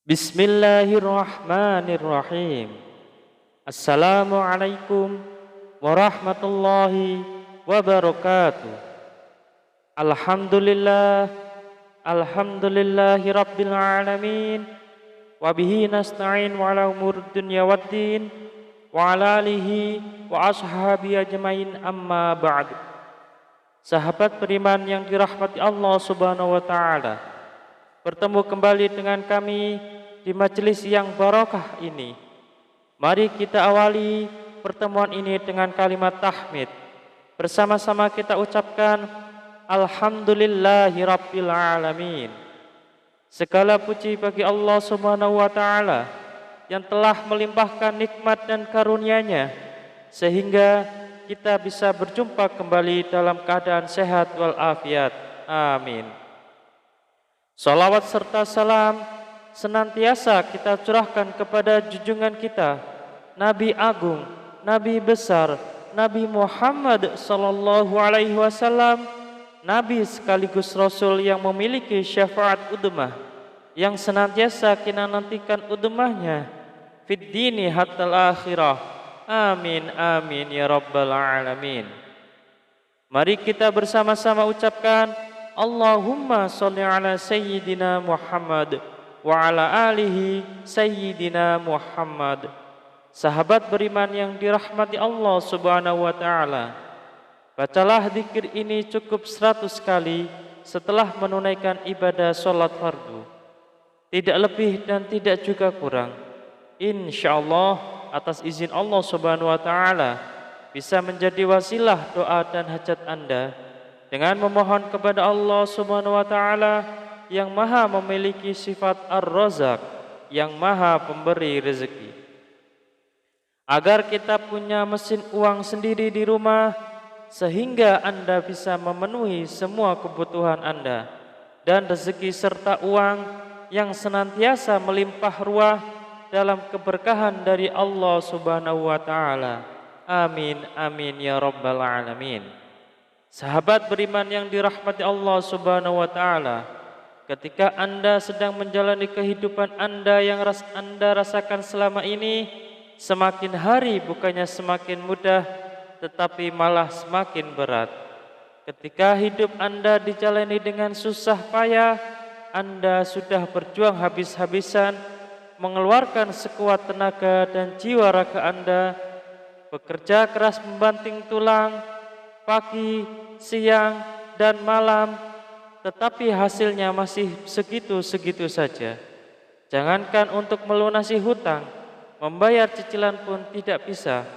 Bismillahirrahmanirrahim. Assalamualaikum warahmatullahi wabarakatuh. Alhamdulillah, alhamdulillahi rabbil alamin. Wabihi nasta'in wa ala umur dunya waddin wa ala alihi wa ashabi ajmain amma ba'du. Sahabat beriman yang dirahmati Allah subhanahu wa ta'ala, bertemu kembali dengan kami di majelis yang barokah ini. Mari kita awali pertemuan ini dengan kalimat tahmid. Bersama-sama kita ucapkan Alhamdulillahi Rabbil Alamin. Segala puji bagi Allah subhanahu wa ta'ala yang telah melimpahkan nikmat dan karunia-Nya sehingga kita bisa berjumpa kembali dalam keadaan sehat walafiat. Amin. Salawat serta salam senantiasa kita curahkan kepada junjungan kita, Nabi Agung, Nabi besar, Nabi Muhammad sallallahu alaihi wasallam, Nabi sekaligus Rasul yang memiliki syafaat udmah, yang senantiasa kita nantikan udmahnya fid dini hatta akhirah. Amin amin ya rabbal alamin. Mari kita bersama-sama ucapkan Allahumma sholli ala sayyidina Muhammad wa ala alihi sayyidina Muhammad. Sahabat beriman yang dirahmati Allah subhanahu wa ta'ala, bacalah zikir ini cukup 100 kali setelah menunaikan ibadah sholat fardu, tidak lebih dan tidak juga kurang. InsyaAllah atas izin Allah subhanahu wa ta'ala bisa menjadi wasilah doa dan hajat Anda dengan memohon kepada Allah subhanahu wa ta'ala yang maha memiliki sifat Ar-Razzaq, yang maha pemberi rezeki, agar kita punya mesin uang sendiri di rumah sehingga Anda bisa memenuhi semua kebutuhan Anda, dan rezeki serta uang yang senantiasa melimpah ruah dalam keberkahan dari Allah subhanahu wa ta'ala. Amin amin ya rabbal alamin. Sahabat beriman yang dirahmati Allah subhanahu wa ta'ala, ketika Anda sedang menjalani kehidupan Anda yang Anda rasakan selama ini, semakin hari bukannya semakin mudah, tetapi malah semakin berat. Ketika hidup Anda dijalani dengan susah payah, Anda sudah berjuang habis-habisan, mengeluarkan sekuat tenaga dan jiwa raga Anda, bekerja keras membanting tulang, pagi, siang, dan malam, tetapi hasilnya masih segitu-segitu saja. Jangankan untuk melunasi hutang, membayar cicilan pun tidak bisa.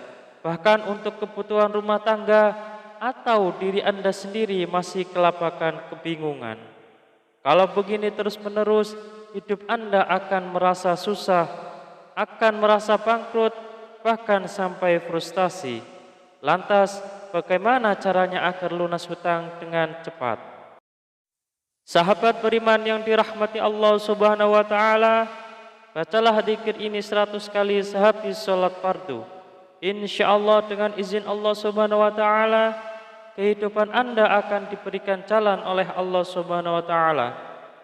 Bahkan untuk kebutuhan rumah tangga atau diri Anda sendiri masih kelabakan kebingungan. Kalau begini terus-menerus, hidup Anda akan merasa susah, akan merasa bangkrut, bahkan sampai frustasi. Lantas, bagaimana caranya agar lunas hutang dengan cepat? Sahabat beriman yang dirahmati Allah subhanahu wa ta'ala, bacalah zikir ini 100 kali sehabis sholat fardu. InsyaAllah dengan izin Allah subhanahu wa ta'ala, kehidupan Anda akan diberikan jalan oleh Allah subhanahu wa ta'ala.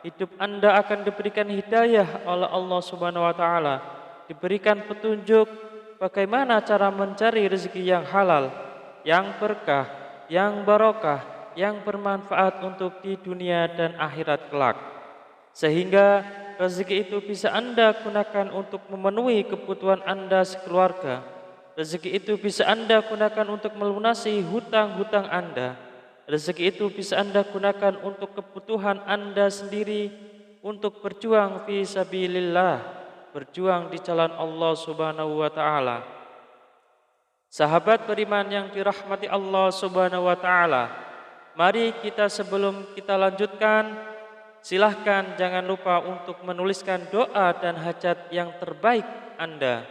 Hidup Anda akan diberikan hidayah oleh Allah subhanahu wa ta'ala, diberikan petunjuk bagaimana cara mencari rezeki yang halal, yang berkah, yang barokah, yang bermanfaat untuk di dunia dan akhirat kelak, sehingga rezeki itu bisa Anda gunakan untuk memenuhi kebutuhan Anda sekeluarga. Rezeki itu bisa Anda gunakan untuk melunasi hutang-hutang Anda. Rezeki itu bisa Anda gunakan untuk kebutuhan Anda sendiri, untuk berjuang fi sabilillah, berjuang di jalan Allah subhanahu wa ta'ala. Sahabat beriman yang dirahmati Allah subhanahu wa ta'ala, mari kita sebelum kita lanjutkan, silahkan jangan lupa untuk menuliskan doa dan hajat yang terbaik Anda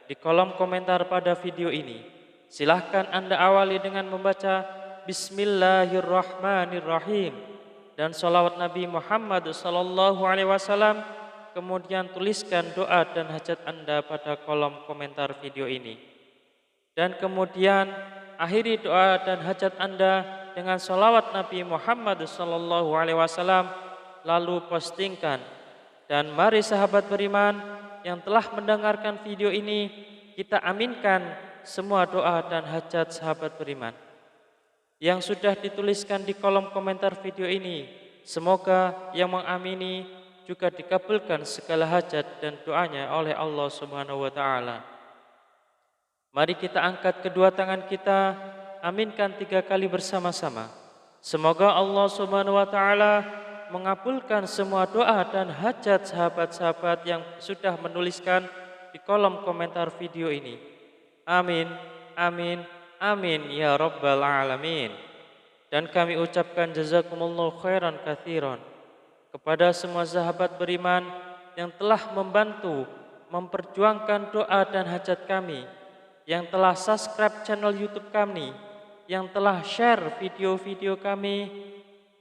di kolom komentar pada video ini. Silahkan Anda awali dengan membaca Bismillahirrahmanirrahim dan sholawat Nabi Muhammad sallallahu alaihi wasallam. Kemudian tuliskan doa dan hajat Anda pada kolom komentar video ini. Dan kemudian akhiri doa dan hajat Anda dengan sholawat Nabi Muhammad sallallahu alaihi wasallam, lalu postingkan Dan mari sahabat beriman yang telah mendengarkan video ini, kita aminkan semua doa dan hajat sahabat beriman yang sudah dituliskan di kolom komentar video ini. Semoga yang mengamini juga dikabulkan segala hajat dan doanya oleh Allah Subhanahu wa taala. Mari kita angkat kedua tangan kita, aminkan 3 kali bersama-sama. Semoga Allah Subhanahu wa taala mengabulkan semua doa dan hajat sahabat-sahabat yang sudah menuliskan di kolom komentar video ini. Amin, amin, amin ya rabbal alamin. Dan kami ucapkan jazakumullahu khairan katsiran kepada semua sahabat beriman yang telah membantu memperjuangkan doa dan hajat kami, yang telah subscribe channel YouTube kami, yang telah share video-video kami,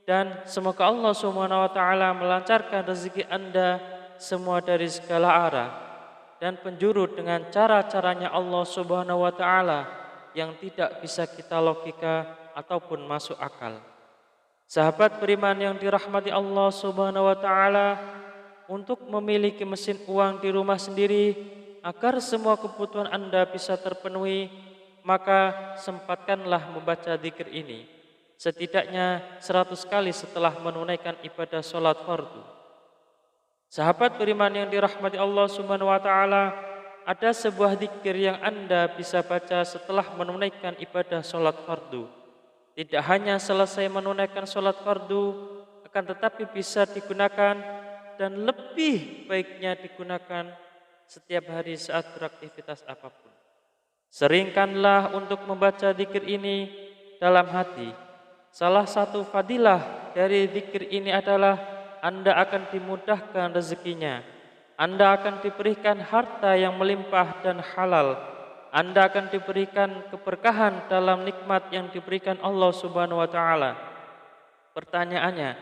dan semoga Allah Subhanahu wa taala melancarkan rezeki Anda semua dari segala arah dan penjuru dengan cara-caranya Allah Subhanahu wa taala yang tidak bisa kita logika ataupun masuk akal. Sahabat beriman yang dirahmati Allah Subhanahu wa taala, untuk memiliki mesin uang di rumah sendiri agar semua kebutuhan Anda bisa terpenuhi, maka sempatkanlah membaca zikir ini setidaknya 100 kali setelah menunaikan ibadah sholat fardu. Sahabat beriman yang dirahmati Allah Subhanahu wa taala, ada sebuah zikir yang Anda bisa baca setelah menunaikan ibadah sholat fardu. Tidak hanya selesai menunaikan sholat fardu, akan tetapi bisa digunakan dan lebih baiknya digunakan setiap hari saat beraktivitas apapun. Seringkanlah untuk membaca zikir ini dalam hati. Salah satu fadilah dari zikir ini adalah Anda akan dimudahkan rezekinya. Anda akan diberikan harta yang melimpah dan halal. Anda akan diberikan keberkahan dalam nikmat yang diberikan Allah Subhanahu wa taala. Pertanyaannya,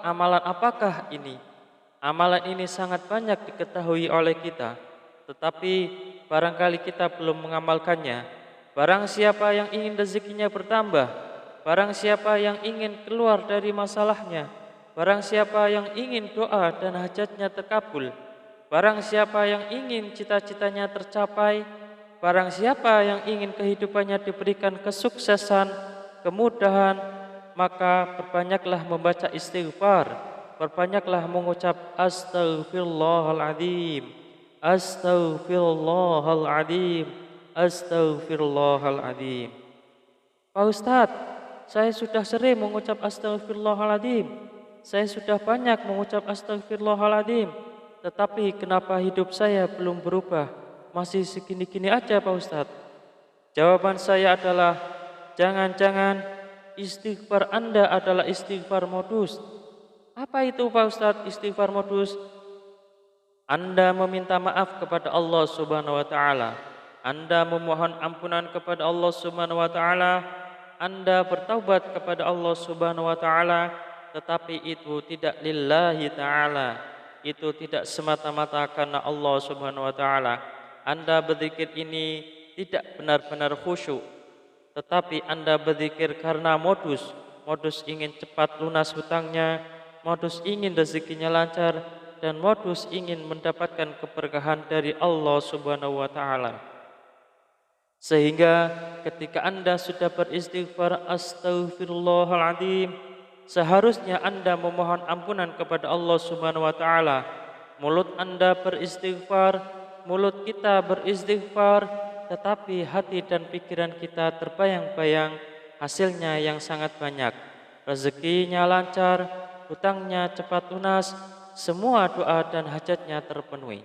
amalan apakah ini? Amalan ini sangat banyak diketahui oleh kita, tetapi barangkali kita belum mengamalkannya. Barang siapa yang ingin rezekinya bertambah, barang siapa yang ingin keluar dari masalahnya, barang siapa yang ingin doa dan hajatnya terkabul, barang siapa yang ingin cita-citanya tercapai, barang siapa yang ingin kehidupannya diberikan kesuksesan, kemudahan, maka perbanyaklah membaca istighfar, perbanyaklah mengucap astaghfirullahaladzim, astaghfirullahaladzim, astaghfirullahaladzim. Pak Ustadz, saya sudah sering mengucap astaghfirullahaladzim, saya sudah banyak mengucap astaghfirullahaladzim, tetapi kenapa hidup saya belum berubah? Masih segini-gini aja Pak Ustadz. Jawaban saya adalah, jangan-jangan istighfar Anda adalah istighfar modus. Apa itu Pak Ustadz istighfar modus? Anda meminta maaf kepada Allah Subhanahu wa taala, Anda memohon ampunan kepada Allah Subhanahu wa taala, Anda bertaubat kepada Allah Subhanahu wa taala, tetapi itu tidak lillahi taala. Itu tidak semata-mata karena Allah Subhanahu wa taala. Anda berzikir ini tidak benar-benar khusyuk, tetapi Anda berzikir karena modus ingin cepat lunas hutangnya, modus ingin rezekinya lancar, dan modus ingin mendapatkan keberkahan dari Allah Subhanahu wa taala. Sehingga ketika Anda sudah beristighfar astaghfirullahaladzim, seharusnya Anda memohon ampunan kepada Allah Subhanahu wa taala. Mulut Anda beristighfar, mulut kita beristighfar, tetapi hati dan pikiran kita terbayang-bayang hasilnya yang sangat banyak. Rezekinya lancar, hutangnya cepat lunas, semua doa dan hajatnya terpenuhi.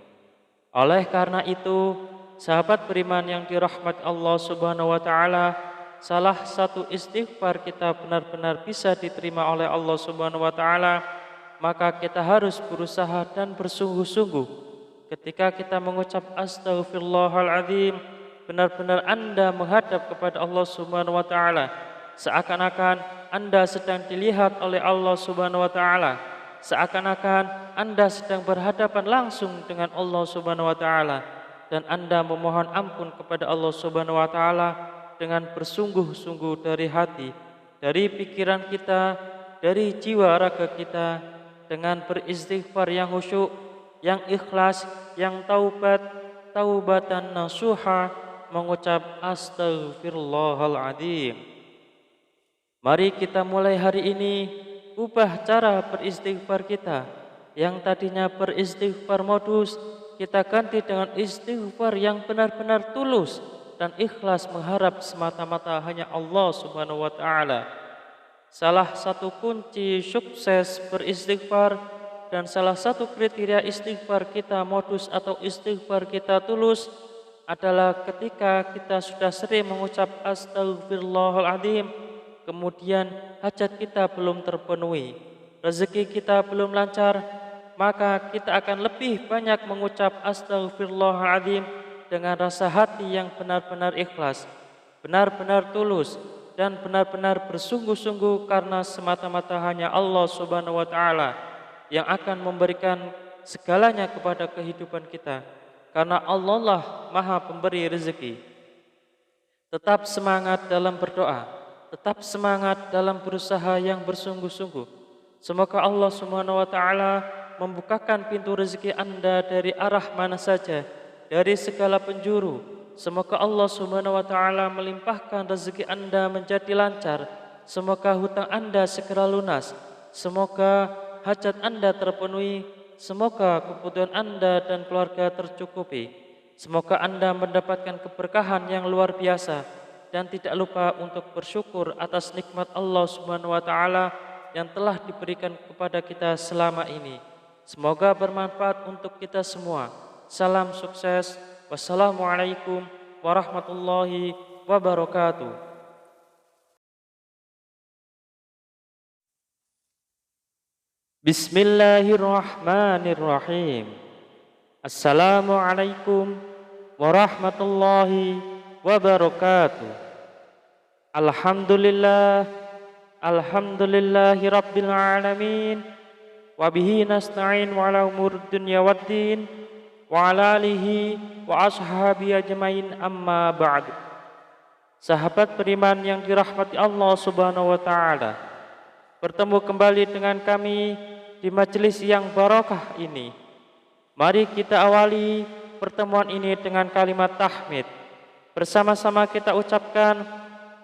Oleh karena itu, sahabat beriman yang dirahmati Allah Subhanahu wa taala, salah satu istighfar kita benar-benar bisa diterima oleh Allah Subhanahu wa taala, maka kita harus berusaha dan bersungguh-sungguh. Ketika kita mengucap astaghfirullahaladzim, benar-benar Anda menghadap kepada Allah Subhanahu wa taala, seakan-akan Anda sedang dilihat oleh Allah Subhanahu wa taala, seakan-akan Anda sedang berhadapan langsung dengan Allah Subhanahu wa taala, dan Anda memohon ampun kepada Allah Subhanahu wa taala dengan bersungguh-sungguh dari hati, dari pikiran kita, dari jiwa raga kita, dengan beristighfar yang khusyuk, yang ikhlas, yang taubat, taubatan nasuha, mengucap astaghfirullahaladzim. Mari kita mulai hari ini ubah cara beristighfar kita. Yang tadinya beristighfar modus, kita ganti dengan istighfar yang benar-benar tulus dan ikhlas mengharap semata-mata hanya Allah Subhanahu wa taala. Salah satu kunci sukses beristighfar dan salah satu kriteria istighfar kita modus atau istighfar kita tulus adalah ketika kita sudah sering mengucap astaghfirullahaladzim, kemudian hajat kita belum terpenuhi, rezeki kita belum lancar, maka kita akan lebih banyak mengucap astaghfirullahaladzim dengan rasa hati yang benar-benar ikhlas, benar-benar tulus, dan benar-benar bersungguh-sungguh karena semata-mata hanya Allah Subhanahu wa taala yang akan memberikan segalanya kepada kehidupan kita, karena Allah lah Maha Pemberi rezeki. Tetap semangat dalam berdoa, tetap semangat dalam berusaha yang bersungguh-sungguh. Semoga Allah Subhanahu wa taala membukakan pintu rezeki Anda dari arah mana saja, dari segala penjuru. Semoga Allah Subhanahu wa taala melimpahkan rezeki Anda menjadi lancar. Semoga hutang Anda segera lunas. Semoga hajat Anda terpenuhi. Semoga kebutuhan Anda dan keluarga tercukupi. Semoga Anda mendapatkan keberkahan yang luar biasa dan tidak lupa untuk bersyukur atas nikmat Allah Subhanahu wa taala yang telah diberikan kepada kita selama ini. Semoga bermanfaat untuk kita semua. Salam sukses. Wassalamualaikum warahmatullahi wabarakatuh. Bismillahirrahmanirrahim. Assalamualaikum warahmatullahi wabarakatuh. Alhamdulillah, alhamdulillahi rabbil alamin. Wabihi nasta'in wa ala umur dunya waddin wa ala alihi wa ashabi ajmain amma ba'du. Sahabat beriman yang dirahmati Allah Subhanahu wa taala, bertemu kembali dengan kami di majelis yang barakah ini. Mari kita awali pertemuan ini dengan kalimat tahmid. Bersama-sama kita ucapkan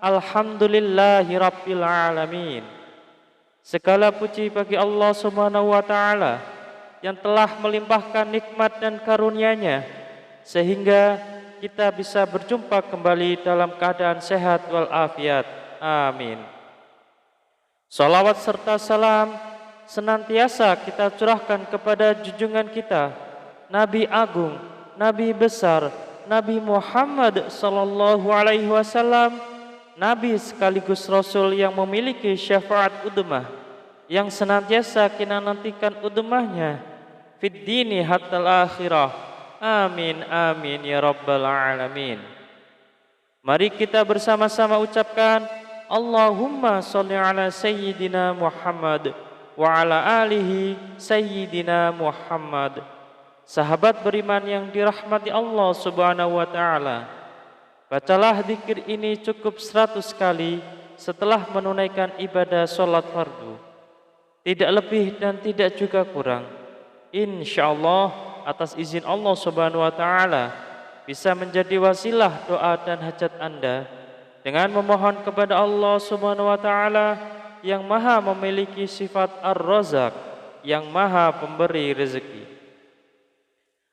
alhamdulillahi rabbil alamin. Segala puji bagi Allah Subhanahu wa taala yang telah melimpahkan nikmat dan karunia-Nya sehingga kita bisa berjumpa kembali dalam keadaan sehat walafiat. Amin. Salawat serta salam senantiasa kita curahkan kepada junjungan kita, Nabi Agung, Nabi besar, Nabi Muhammad sallallahu alaihi wasallam, Nabi sekaligus Rasul yang memiliki syafaat udmah, yang senantiasa kita nantikan udmahnya fid dini hatta akhirah. Amin amin ya rabbal alamin. Mari kita bersama-sama ucapkan Allahumma sholli ala sayyidina Muhammad wa ala alihi sayyidina Muhammad. Sahabat beriman yang dirahmati Allah Subhanahu wa taala, bacalah zikir ini cukup 100 kali setelah menunaikan ibadah sholat fardu. Tidak lebih dan tidak juga kurang. Insyaallah atas izin Allah Subhanahu wa taala bisa menjadi wasilah doa dan hajat Anda dengan memohon kepada Allah Subhanahu wa taala yang Maha memiliki sifat Ar-Razzaq, yang Maha pemberi rezeki.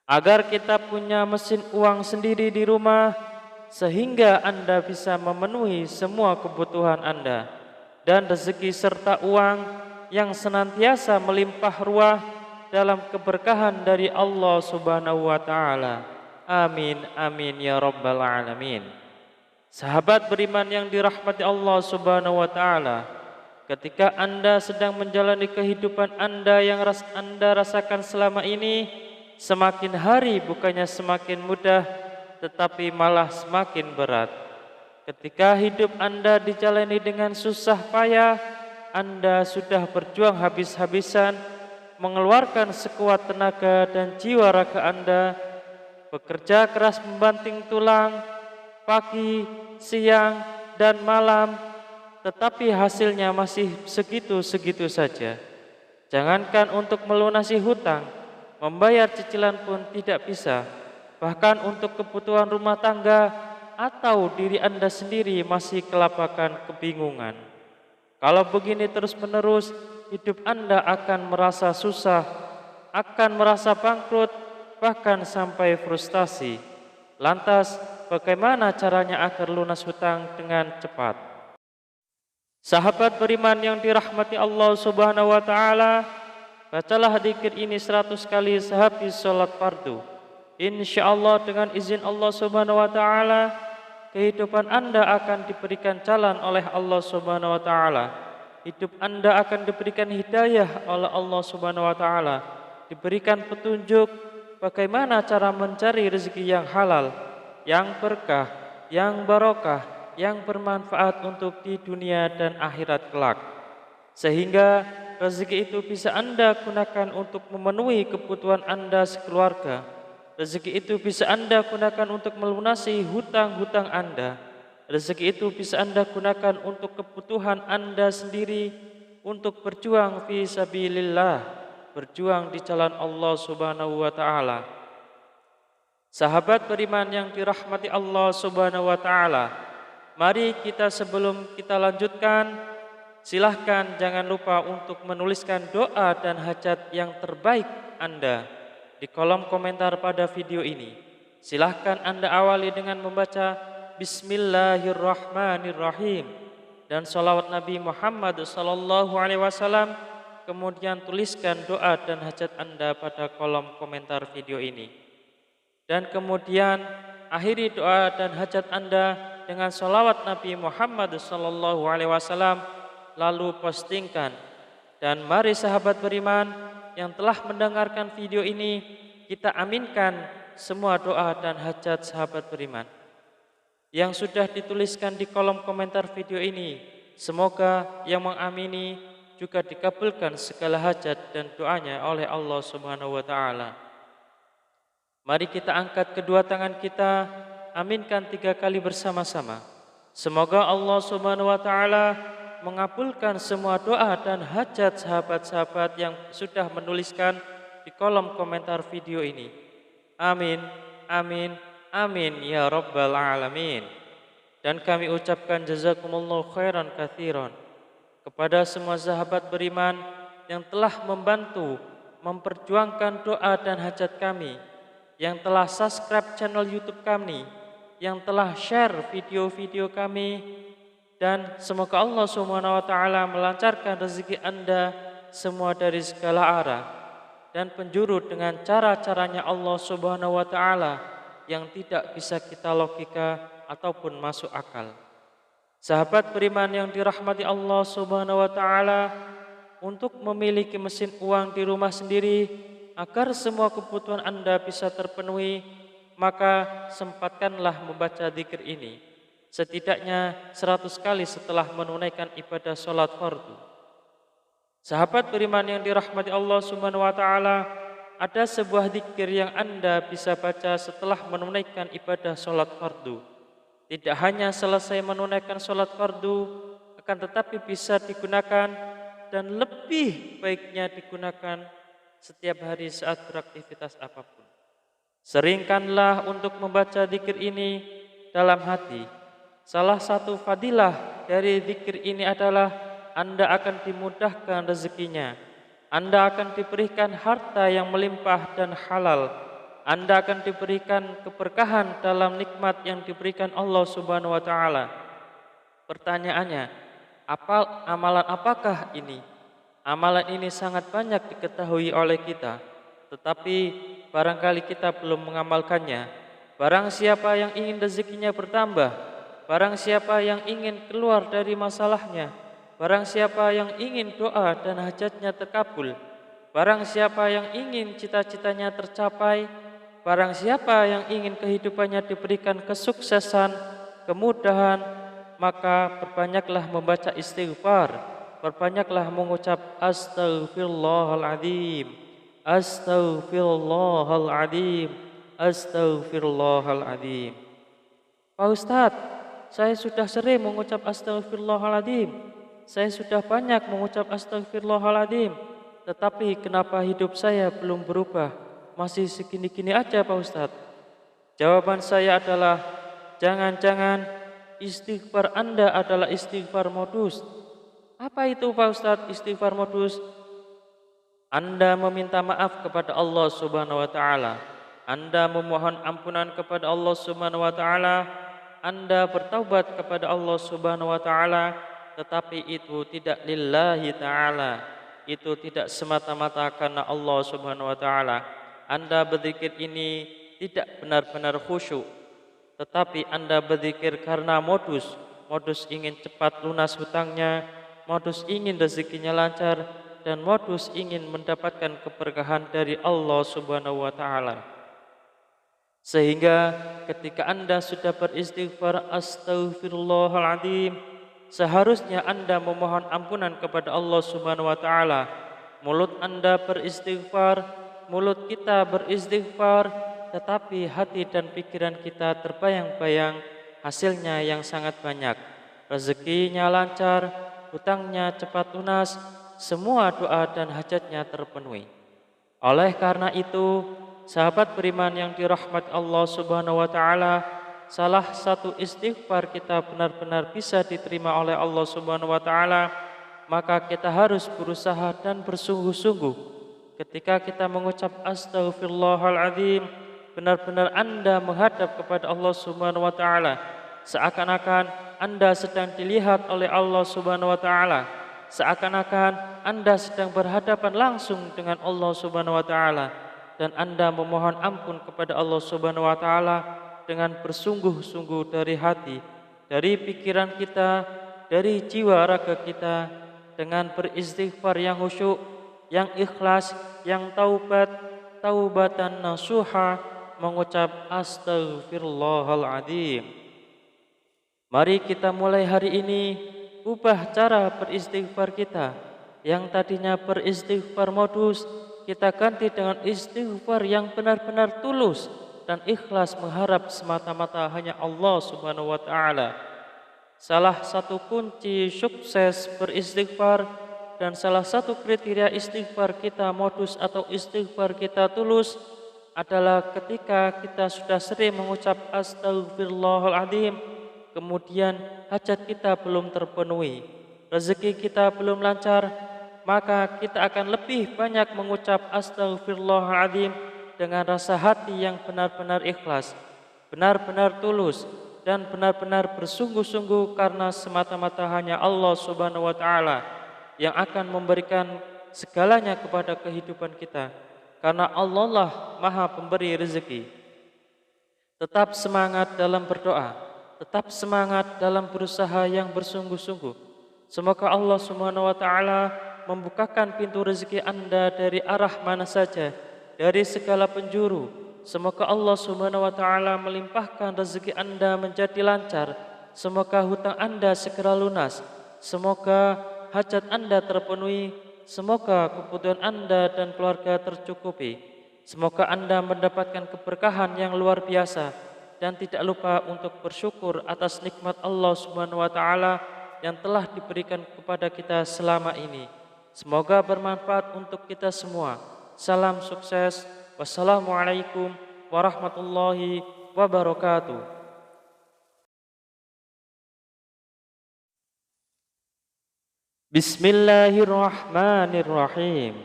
Agar kita punya mesin uang sendiri di rumah sehingga Anda bisa memenuhi semua kebutuhan Anda dan rezeki serta uang yang senantiasa melimpah ruah dalam keberkahan dari Allah Subhanahu wa taala. Amin amin ya rabbal alamin. Sahabat beriman yang dirahmati Allah Subhanahu wa taala, ketika Anda sedang menjalani kehidupan Anda yang Anda rasakan selama ini, semakin hari bukannya semakin mudah, tetapi malah semakin berat. Ketika hidup Anda dijalani dengan susah payah, Anda sudah berjuang habis-habisan, mengeluarkan sekuat tenaga dan jiwa raga Anda, bekerja keras membanting tulang, pagi, siang, dan malam, tetapi hasilnya masih segitu-segitu saja. Jangankan untuk melunasi hutang, membayar cicilan pun tidak bisa. Bahkan untuk kebutuhan rumah tangga atau diri Anda sendiri masih kelabakan kebingungan. Kalau begini terus-menerus, hidup Anda akan merasa susah, akan merasa bangkrut, bahkan sampai frustasi. Lantas, bagaimana caranya agar lunas hutang dengan cepat? Sahabat beriman yang dirahmati Allah Subhanahu wa taala, bacalah zikir ini 100 kali sehabis sholat fardu. Insyaallah dengan izin Allah Subhanahu wa taala, kehidupan Anda akan diberikan jalan oleh Allah Subhanahu wa taala. Hidup Anda akan diberikan hidayah oleh Allah Subhanahu wa taala. Diberikan petunjuk bagaimana cara mencari rezeki yang halal, yang berkah, yang barokah, yang bermanfaat untuk di dunia dan akhirat kelak. Sehingga rezeki itu bisa Anda gunakan untuk memenuhi kebutuhan Anda sekeluarga. Rezeki itu bisa Anda gunakan untuk melunasi hutang-hutang Anda. Rezeki itu bisa Anda gunakan untuk kebutuhan Anda sendiri, untuk berjuang fi sabilillah, berjuang di jalan Allah Subhanahu wa taala. Sahabat beriman yang dirahmati Allah Subhanahu wa taala, mari kita sebelum kita lanjutkan, silahkan jangan lupa untuk menuliskan doa dan hajat yang terbaik Anda di kolom komentar pada video ini. Silahkan Anda awali dengan membaca Bismillahirrahmanirrahim dan sholawat Nabi Muhammad SAW. Kemudian tuliskan doa dan hajat Anda pada kolom komentar video ini. Dan kemudian akhiri doa dan hajat Anda dengan sholawat Nabi Muhammad SAW, lalu postingkan. Dan mari sahabat beriman yang telah mendengarkan video ini, kita aminkan semua doa dan hajat sahabat beriman yang sudah dituliskan di kolom komentar video ini. Semoga yang mengamini juga dikabulkan segala hajat dan doanya oleh Allah Subhanahu wa taala. Mari kita angkat kedua tangan kita, aminkan 3 kali bersama-sama. Semoga Allah Subhanahu wa taala mengabulkan semua doa dan hajat sahabat-sahabat yang sudah menuliskan di kolom komentar video ini. Amin, amin, amin ya rabbal alamin. Dan kami ucapkan jazakumullahu khairan katsiran kepada semua sahabat beriman yang telah membantu memperjuangkan doa dan hajat kami, yang telah subscribe channel YouTube kami, yang telah share video-video kami. Dan semoga Allah Subhanahu wa taala melancarkan rezeki Anda semua dari segala arah dan penjuru dengan cara-caranya Allah Subhanahu wa taala yang tidak bisa kita logika ataupun masuk akal. Sahabat beriman yang dirahmati Allah Subhanahu wa taala, untuk memiliki mesin uang di rumah sendiri agar semua kebutuhan Anda bisa terpenuhi, maka sempatkanlah membaca zikir ini setidaknya 100 kali setelah menunaikan ibadah sholat fardu. Sahabat beriman yang dirahmati Allah Subhanahu wa taala, ada sebuah zikir yang Anda bisa baca setelah menunaikan ibadah sholat fardu. Tidak hanya selesai menunaikan sholat fardu, akan tetapi bisa digunakan dan lebih baiknya digunakan setiap hari saat beraktivitas apapun. Seringkanlah untuk membaca zikir ini dalam hati. Salah satu fadilah dari zikir ini adalah Anda akan dimudahkan rezekinya. Anda akan diberikan harta yang melimpah dan halal. Anda akan diberikan keberkahan dalam nikmat yang diberikan Allah Subhanahu wa taala. Pertanyaannya, amalan apakah ini? Amalan ini sangat banyak diketahui oleh kita, tetapi barangkali kita belum mengamalkannya. Barang siapa yang ingin rezekinya bertambah, barang siapa yang ingin keluar dari masalahnya, barang siapa yang ingin doa dan hajatnya terkabul, barang siapa yang ingin cita-citanya tercapai, barang siapa yang ingin kehidupannya diberikan kesuksesan, kemudahan, maka perbanyaklah membaca istighfar, perbanyaklah mengucap astaghfirullahaladzim, astaghfirullahaladzim, astaghfirullahaladzim. Pak Ustadz, saya sudah sering mengucap astaghfirullahaladzim, saya sudah banyak mengucap astaghfirullahaladzim, tetapi kenapa hidup saya belum berubah? Masih segini-gini aja Pak Ustadz. Jawaban saya adalah, jangan-jangan istighfar Anda adalah istighfar modus. Apa itu Pak Ustadz istighfar modus? Anda meminta maaf kepada Allah Subhanahu wa taala. Anda memohon ampunan kepada Allah Subhanahu wa taala. Anda bertaubat kepada Allah Subhanahu wa taala, tetapi itu tidak lillahi taala. Itu tidak semata-mata karena Allah Subhanahu wa taala. Anda berzikir ini tidak benar-benar khusyuk, tetapi Anda berzikir karena modus. Modus ingin cepat lunas hutangnya, modus ingin rezekinya lancar, dan modus ingin mendapatkan keberkahan dari Allah Subhanahu wa taala. Sehingga ketika Anda sudah beristighfar astaghfirullahaladzim, seharusnya Anda memohon ampunan kepada Allah Subhanahu wa taala. Mulut Anda beristighfar, mulut kita beristighfar, tetapi hati dan pikiran kita terbayang-bayang hasilnya yang sangat banyak. Rezekinya lancar, hutangnya cepat lunas, semua doa dan hajatnya terpenuhi. Oleh karena itu, sahabat beriman yang dirahmati Allah Subhanahu wa taala, salah satu istighfar kita benar-benar bisa diterima oleh Allah Subhanahu wa taala, maka kita harus berusaha dan bersungguh-sungguh. Ketika kita mengucap astaghfirullahaladzim, benar-benar Anda menghadap kepada Allah Subhanahu wa taala, seakan-akan Anda sedang dilihat oleh Allah Subhanahu wa taala, seakan-akan Anda sedang berhadapan langsung dengan Allah Subhanahu wa taala, dan Anda memohon ampun kepada Allah Subhanahu wa taala dengan bersungguh-sungguh dari hati, dari pikiran kita, dari jiwa raga kita, dengan beristighfar yang khusyuk, yang ikhlas, yang taubatan nasuha, mengucap astaghfirullahaladzim. Mari kita mulai hari ini ubah cara beristighfar kita. Yang tadinya beristighfar modus, kita ganti dengan istighfar yang benar-benar tulus dan ikhlas mengharap semata-mata hanya Allah Subhanahu wa taala. Salah satu kunci sukses beristighfar dan salah satu kriteria istighfar kita modus atau istighfar kita tulus adalah ketika kita sudah sering mengucap astaghfirullahaladzim, kemudian hajat kita belum terpenuhi, rezeki kita belum lancar, maka kita akan lebih banyak mengucap astaghfirullahaladzim dengan rasa hati yang benar-benar ikhlas, benar-benar tulus, dan benar-benar bersungguh-sungguh karena semata-mata hanya Allah Subhanahu wa taala yang akan memberikan segalanya kepada kehidupan kita. Karena Allah lah Maha Pemberi rezeki. Tetap semangat dalam berdoa, tetap semangat dalam berusaha yang bersungguh-sungguh. Semoga Allah Subhanahu wa taala membukakan pintu rezeki Anda dari arah mana saja, dari segala penjuru. Semoga Allah Subhanahu wa taala melimpahkan rezeki Anda menjadi lancar. Semoga hutang Anda segera lunas. Semoga hajat Anda terpenuhi. Semoga kebutuhan Anda dan keluarga tercukupi. Semoga Anda mendapatkan keberkahan yang luar biasa dan tidak lupa untuk bersyukur atas nikmat Allah Subhanahu wa taala yang telah diberikan kepada kita selama ini. Semoga bermanfaat untuk kita semua. Salam sukses. Wassalamualaikum warahmatullahi wabarakatuh. Bismillahirrahmanirrahim.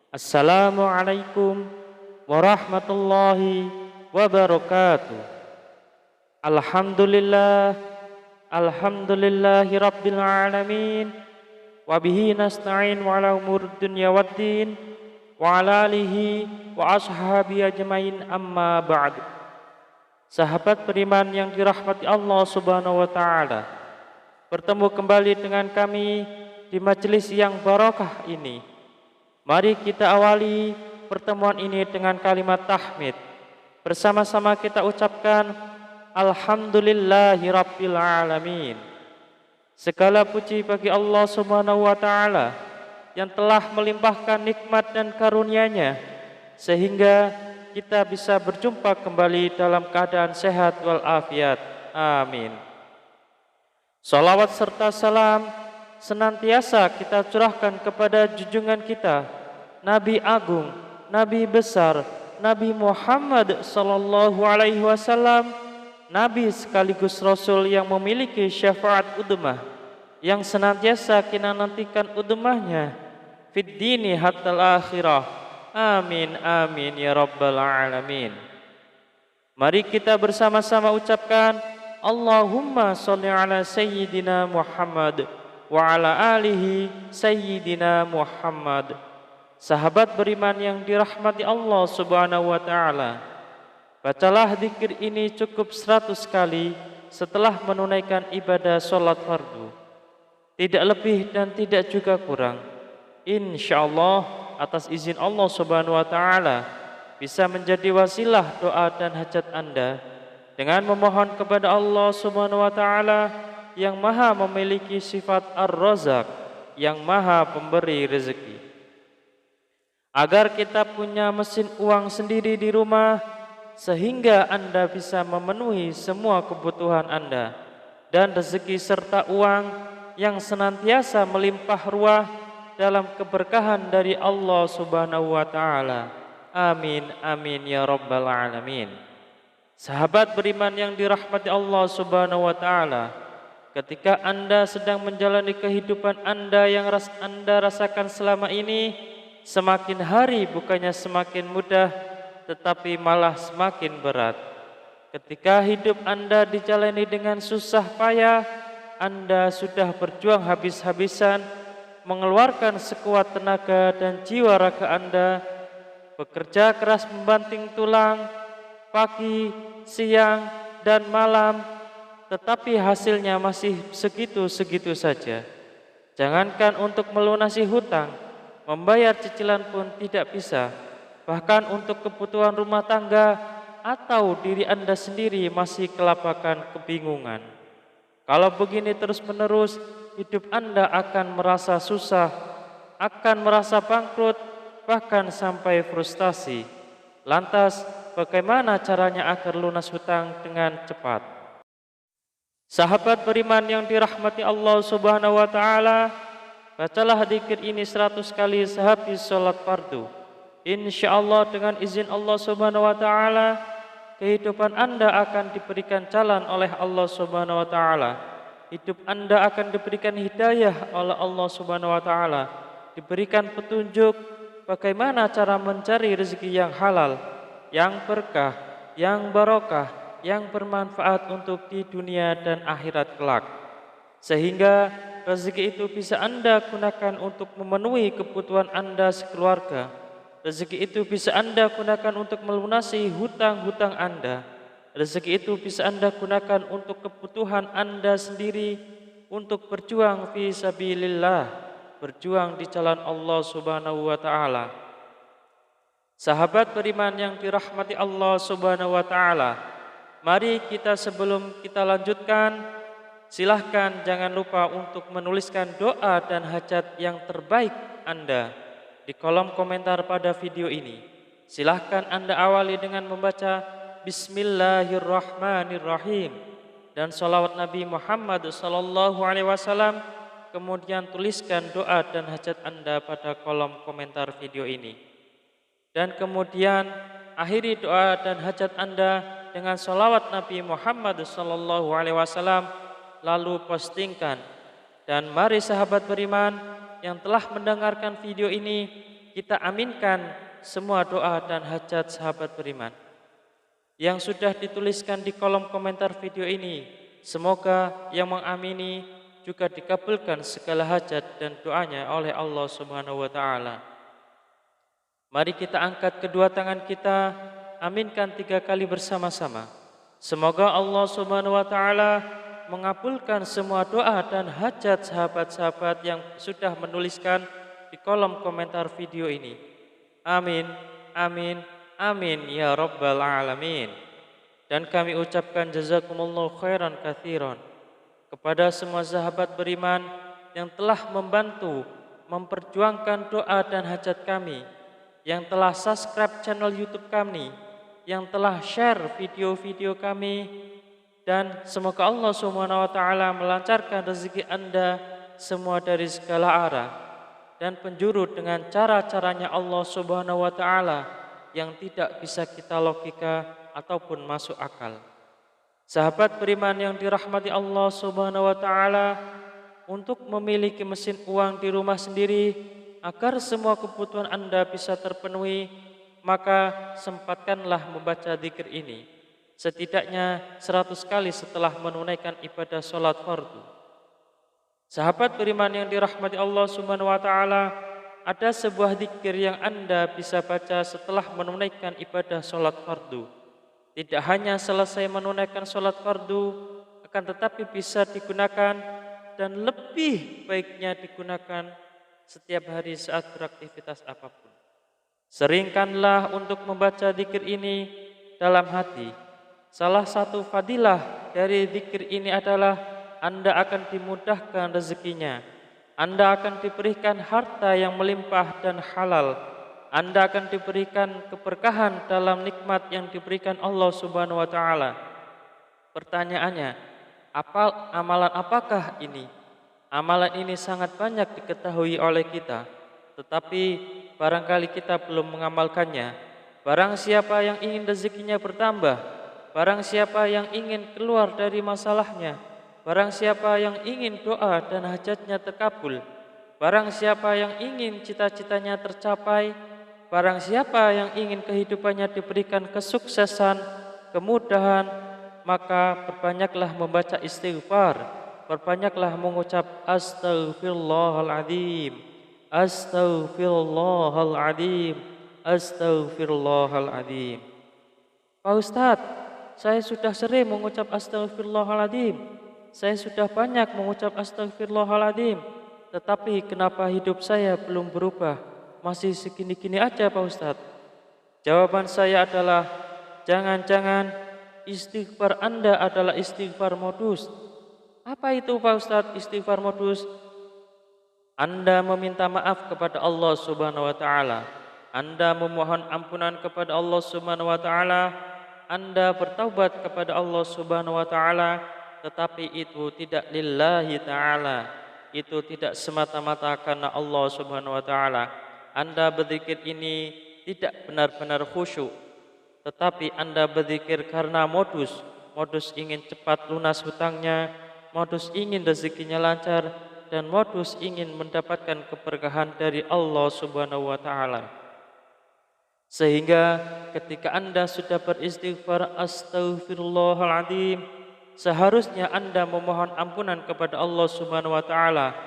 Assalamualaikum warahmatullahi wabarakatuh. Alhamdulillah, alhamdulillahi rabbil alamin, wabihi nasta'in wa ala umur dunya waddin, wa ala alihi wa ashabi ajmain, amma ba'du. Sahabat beriman yang dirahmati Allah Subhanahu wa taala, bertemu kembali dengan kami di majelis yang barokah ini. Mari kita awali pertemuan ini dengan kalimat tahmid. Bersama-sama kita ucapkan alhamdulillahi rabbil alamin. Segala puji bagi Allah Subhanahu wa taala yang telah melimpahkan nikmat dan karunia-Nya sehingga kita bisa berjumpa kembali dalam keadaan sehat wal afiat. Amin. Salawat serta salam senantiasa kita curahkan kepada junjungan kita, Nabi Agung, Nabi besar, Nabi Muhammad sallallahu alaihi wasallam, Nabi sekaligus Rasul yang memiliki syafaat udmah, yang senantiasa kita nantikan udmahnya fid dini hatta akhirah. Amin amin ya rabbal alamin. Mari kita bersama-sama ucapkan Allahumma sholli ala sayyidina Muhammad wa ala alihi sayyidina Muhammad. Sahabat beriman yang dirahmati Allah Subhanahu wa taala, bacalah zikir ini cukup 100 kali setelah menunaikan ibadah salat fardu. Tidak lebih dan tidak juga kurang. Insyaallah atas izin Allah Subhanahu wa taala bisa menjadi wasilah doa dan hajat Anda dengan memohon kepada Allah Subhanahu wa taala yang Maha memiliki sifat Ar-Razzaq, yang Maha pemberi rezeki. Agar kita punya mesin uang sendiri di rumah sehingga Anda bisa memenuhi semua kebutuhan Anda, dan rezeki serta uang yang senantiasa melimpah ruah dalam keberkahan dari Allah Subhanahu wa taala. Amin amin ya rabbal alamin. Sahabat beriman yang dirahmati Allah Subhanahu wa taala, ketika Anda sedang menjalani kehidupan Anda yang Anda rasakan selama ini, semakin hari bukannya semakin mudah, tetapi malah semakin berat. Ketika hidup Anda dijalani dengan susah payah, Anda sudah berjuang habis-habisan, mengeluarkan sekuat tenaga dan jiwa raga Anda, bekerja keras membanting tulang, pagi, siang, dan malam, tetapi hasilnya masih segitu-segitu saja. Jangankan untuk melunasi hutang, membayar cicilan pun tidak bisa. Bahkan untuk kebutuhan rumah tangga atau diri Anda sendiri masih kelabakan kebingungan. Kalau begini terus-menerus, hidup Anda akan merasa susah, akan merasa bangkrut, bahkan sampai frustasi. Lantas, bagaimana caranya agar lunas hutang dengan cepat? Sahabat beriman yang dirahmati Allah Subhanahu wa taala, bacalah zikir ini 100 kali sehabis sholat fardu. Insyaallah dengan izin Allah Subhanahu wa taala, kehidupan Anda akan diberikan jalan oleh Allah Subhanahu wa taala. Hidup Anda akan diberikan hidayah oleh Allah Subhanahu wa taala, diberikan petunjuk bagaimana cara mencari rezeki yang halal, yang berkah, yang barokah, yang bermanfaat untuk di dunia dan akhirat kelak. Sehingga rezeki itu bisa Anda gunakan untuk memenuhi kebutuhan Anda sekeluarga. Rezeki itu bisa Anda gunakan untuk melunasi hutang-hutang Anda. Rezeki itu bisa Anda gunakan untuk kebutuhan Anda sendiri, untuk berjuang fi sabilillah, berjuang di jalan Allah Subhanahu wa taala. Sahabat beriman yang dirahmati Allah Subhanahu wa taala, mari kita sebelum kita lanjutkan, silahkan jangan lupa untuk menuliskan doa dan hajat yang terbaik Anda di kolom komentar pada video ini. Silahkan Anda awali dengan membaca Bismillahirrahmanirrahim dan salawat Nabi Muhammad sallallahu alaihi wasallam. Kemudian tuliskan doa dan hajat Anda pada kolom komentar video ini. Dan kemudian akhiri doa dan hajat Anda dengan salawat Nabi Muhammad sallallahu alaihi wasallam, lalu postingkan. Dan mari sahabat beriman yang telah mendengarkan video ini, kita aminkan semua doa dan hajat sahabat beriman yang sudah dituliskan di kolom komentar video ini. Semoga yang mengamini juga dikabulkan segala hajat dan doanya oleh Allah Subhanahu wa taala. Mari kita angkat kedua tangan kita, aminkan 3 kali bersama-sama. Semoga Allah Subhanahu wa taala mengabulkan semua doa dan hajat sahabat-sahabat yang sudah menuliskan di kolom komentar video ini. Amin, amin, amin ya rabbal alamin. Dan kami ucapkan jazakumullahu khairan katsiran kepada semua sahabat beriman yang telah membantu memperjuangkan doa dan hajat kami, yang telah subscribe channel YouTube kami, yang telah share video-video kami. Dan semoga Allah Subhanahu wa taala melancarkan rezeki Anda semua dari segala arah dan penjuru dengan cara-caranya Allah Subhanahu wa taala yang tidak bisa kita logika ataupun masuk akal. Sahabat beriman yang dirahmati Allah Subhanahu wa taala, untuk memiliki mesin uang di rumah sendiri agar semua kebutuhan Anda bisa terpenuhi, maka sempatkanlah membaca zikir ini setidaknya 100 kali setelah menunaikan ibadah sholat fardu. Sahabat beriman yang dirahmati Allah Subhanahu wa taala, ada sebuah zikir yang Anda bisa baca setelah menunaikan ibadah sholat fardu. Tidak hanya selesai menunaikan sholat fardu, akan tetapi bisa digunakan dan lebih baiknya digunakan setiap hari saat beraktivitas apapun. Seringkanlah untuk membaca zikir ini dalam hati. Salah satu fadilah dari zikir ini adalah Anda akan dimudahkan rezekinya. Anda akan diberikan harta yang melimpah dan halal. Anda akan diberikan keberkahan dalam nikmat yang diberikan Allah Subhanahu wa taala. Pertanyaannya, amalan apakah ini? Amalan ini sangat banyak diketahui oleh kita, tetapi barangkali kita belum mengamalkannya. Barang siapa yang ingin rezekinya bertambah, barang siapa yang ingin keluar dari masalahnya, barang siapa yang ingin doa dan hajatnya terkabul, barang siapa yang ingin cita-citanya tercapai, barang siapa yang ingin kehidupannya diberikan kesuksesan, kemudahan, maka perbanyaklah membaca istighfar, perbanyaklah mengucap astaghfirullahaladzim, astaghfirullahaladzim, astaghfirullahaladzim. Pak Ustadz, saya sudah sering mengucap astaghfirullahaladzim, saya sudah banyak mengucap astaghfirullahaladzim, tetapi kenapa hidup saya belum berubah? Masih segini-gini aja Pak Ustadz. Jawaban saya adalah, jangan-jangan istighfar Anda adalah istighfar modus. Apa itu Pak Ustadz istighfar modus? Anda meminta maaf kepada Allah Subhanahu wa taala, Anda memohon ampunan kepada Allah Subhanahu wa taala, Anda bertaubat kepada Allah Subhanahu wa taala, tetapi itu tidak lillahi taala. Itu tidak semata-mata karena Allah Subhanahu wa taala. Anda berzikir ini tidak benar-benar khusyuk, tetapi Anda berzikir karena modus ingin cepat lunas hutangnya, modus ingin rezekinya lancar, dan modus ingin mendapatkan keberkahan dari Allah Subhanahu wa taala. Sehingga ketika Anda sudah beristighfar astaghfirullahaladzim, seharusnya Anda memohon ampunan kepada Allah Subhanahu wa taala.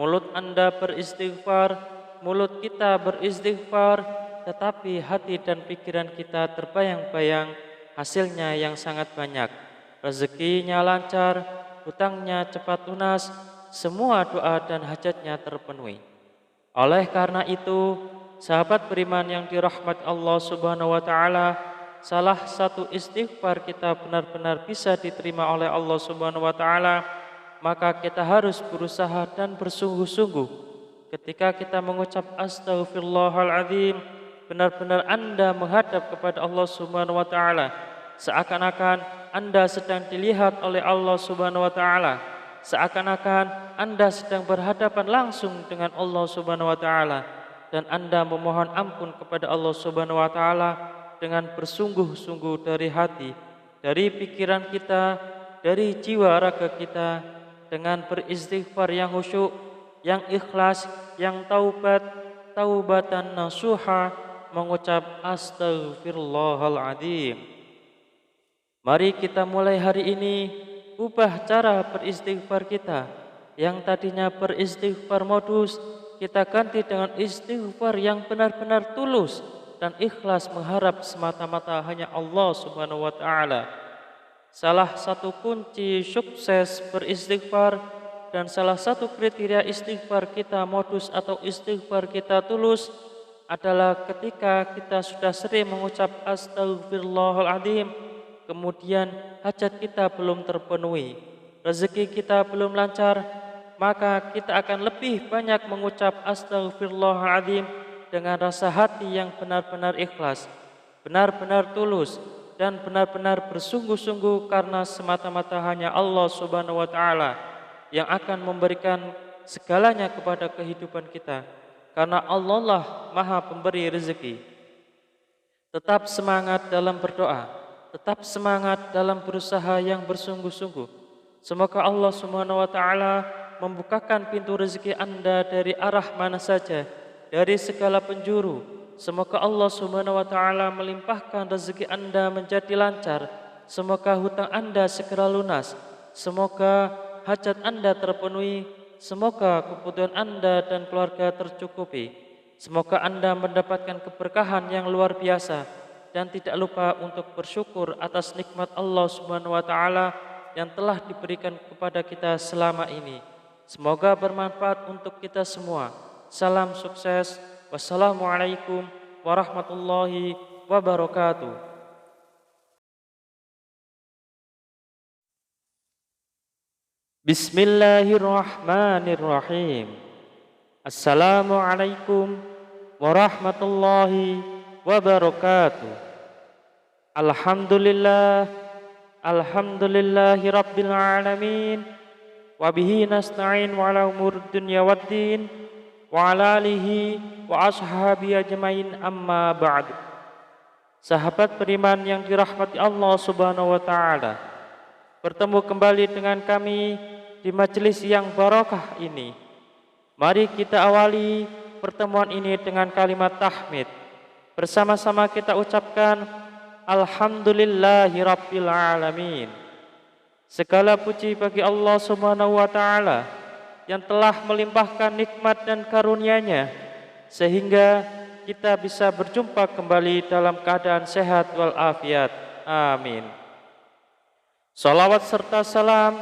Mulut Anda beristighfar, mulut kita beristighfar, tetapi hati dan pikiran kita terbayang-bayang hasilnya yang sangat banyak. Rezekinya lancar, hutangnya cepat lunas, semua doa dan hajatnya terpenuhi. Oleh karena itu, sahabat beriman yang dirahmati Allah Subhanahu wa taala, salah satu istighfar kita benar-benar bisa diterima oleh Allah Subhanahu wa taala, maka kita harus berusaha dan bersungguh-sungguh. Ketika kita mengucap astaghfirullahaladzim, benar-benar Anda menghadap kepada Allah Subhanahu wa taala, seakan-akan Anda sedang dilihat oleh Allah Subhanahu wa taala, seakan-akan Anda sedang berhadapan langsung dengan Allah Subhanahu wa taala, dan Anda memohon ampun kepada Allah Subhanahu wa taala dengan bersungguh-sungguh dari hati, dari pikiran kita, dari jiwa raga kita, dengan beristighfar yang khusyuk, yang ikhlas, yang taubatan nasuha, mengucap astaghfirullahaladzim. Mari kita mulai hari ini ubah cara beristighfar kita. Yang tadinya beristighfar modus, kita ganti dengan istighfar yang benar-benar tulus dan ikhlas mengharap semata-mata hanya Allah Subhanahu wa taala. Salah satu kunci sukses beristighfar dan salah satu kriteria istighfar kita modus atau istighfar kita tulus adalah ketika kita sudah sering mengucap astaghfirullahaladzim, kemudian hajat kita belum terpenuhi, rezeki kita belum lancar, maka kita akan lebih banyak mengucap astaghfirullahaladzim dengan rasa hati yang benar-benar ikhlas, benar-benar tulus, dan benar-benar bersungguh-sungguh karena semata-mata hanya Allah Subhanahu wa taala yang akan memberikan segalanya kepada kehidupan kita, karena Allah lah Maha Pemberi rezeki. Tetap semangat dalam berdoa, tetap semangat dalam berusaha yang bersungguh-sungguh. Semoga Allah Subhanahu wa taala membukakan pintu rezeki Anda dari arah mana saja, dari segala penjuru. Semoga Allah Subhanahu wa taala melimpahkan rezeki Anda menjadi lancar. Semoga hutang Anda segera lunas. Semoga hajat Anda terpenuhi. Semoga kebutuhan Anda dan keluarga tercukupi. Semoga Anda mendapatkan keberkahan yang luar biasa dan tidak lupa untuk bersyukur atas nikmat Allah Subhanahu wa taala yang telah diberikan kepada kita selama ini. Semoga bermanfaat untuk kita semua. Salam sukses. Wassalamualaikum warahmatullahi wabarakatuh. Bismillahirrahmanirrahim. Assalamualaikum warahmatullahi wabarakatuh. Alhamdulillah, alhamdulillahi rabbil alamin. Wabihi nasta'in wa ala umur dunya waddin. Wa ala alihi wa ashabi ajmain, amma ba'd. Sahabat beriman yang dirahmati Allah Subhanahu wa taala, bertemu kembali dengan kami di majelis yang barakah ini. Mari kita awali pertemuan ini dengan kalimat tahmid. Bersama-sama kita ucapkan Alhamdulillahi Rabbil Alamin. Segala puji bagi Allah Subhanahu wa taala yang telah melimpahkan nikmat dan karunia-Nya sehingga kita bisa berjumpa kembali dalam keadaan sehat walafiat. Amin. Salawat serta salam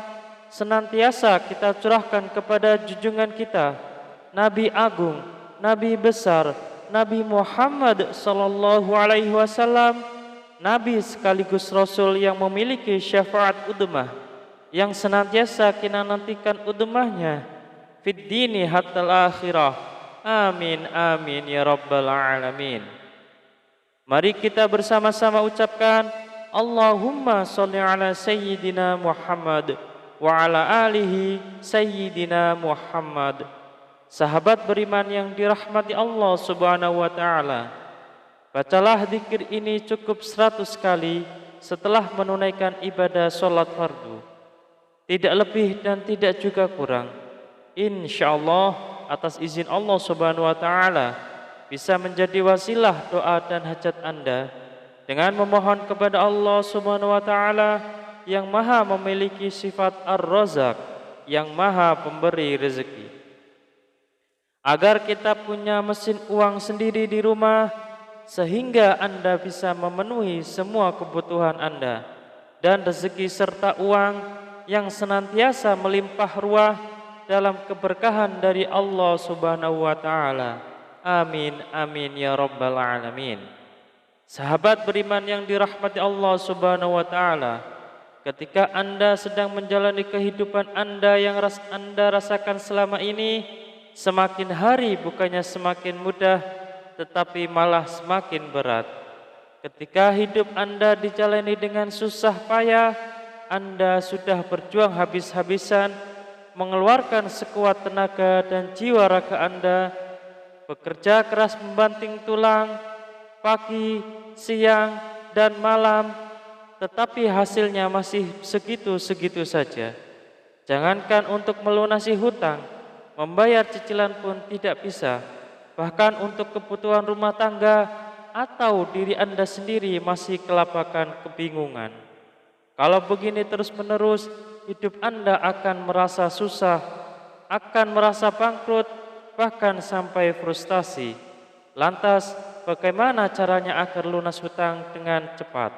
senantiasa kita curahkan kepada junjungan kita, Nabi Agung, Nabi besar, Nabi Muhammad sallallahu alaihi wasallam, Nabi sekaligus Rasul yang memiliki syafaat udmah, yang senantiasa kita nantikan udmahnya fid dini hatta akhirah. Amin amin ya rabbal alamin. Mari kita bersama-sama ucapkan Allahumma sholli ala sayyidina Muhammad wa ala alihi sayyidina Muhammad. Sahabat beriman yang dirahmati Allah Subhanahu wa taala, bacalah zikir ini cukup 100 kali setelah menunaikan ibadah sholat fardu. Tidak lebih dan tidak juga kurang. Insyaallah atas izin Allah Subhanahu wa taala bisa menjadi wasilah doa dan hajat Anda dengan memohon kepada Allah Subhanahu wa taala yang maha memiliki sifat Ar-Razzaq, yang maha pemberi rezeki, agar kita punya mesin uang sendiri di rumah sehingga Anda bisa memenuhi semua kebutuhan Anda, dan rezeki serta uang yang senantiasa melimpah ruah dalam keberkahan dari Allah Subhanahu wa taala. Amin amin ya rabbal alamin. Sahabat beriman yang dirahmati Allah Subhanahu wa taala, ketika Anda sedang menjalani kehidupan Anda yang Anda rasakan selama ini, semakin hari bukannya semakin mudah, tetapi malah semakin berat. Ketika hidup Anda dijalani dengan susah payah, Anda sudah berjuang habis-habisan, mengeluarkan sekuat tenaga dan jiwa raga Anda, bekerja keras membanting tulang, pagi, siang, dan malam, tetapi hasilnya masih segitu-segitu saja. Jangankan untuk melunasi hutang, membayar cicilan pun tidak bisa. Bahkan untuk kebutuhan rumah tangga atau diri Anda sendiri masih kelabakan kebingungan. Kalau begini terus-menerus, hidup Anda akan merasa susah, akan merasa bangkrut, bahkan sampai frustasi. Lantas, bagaimana caranya agar lunas hutang dengan cepat?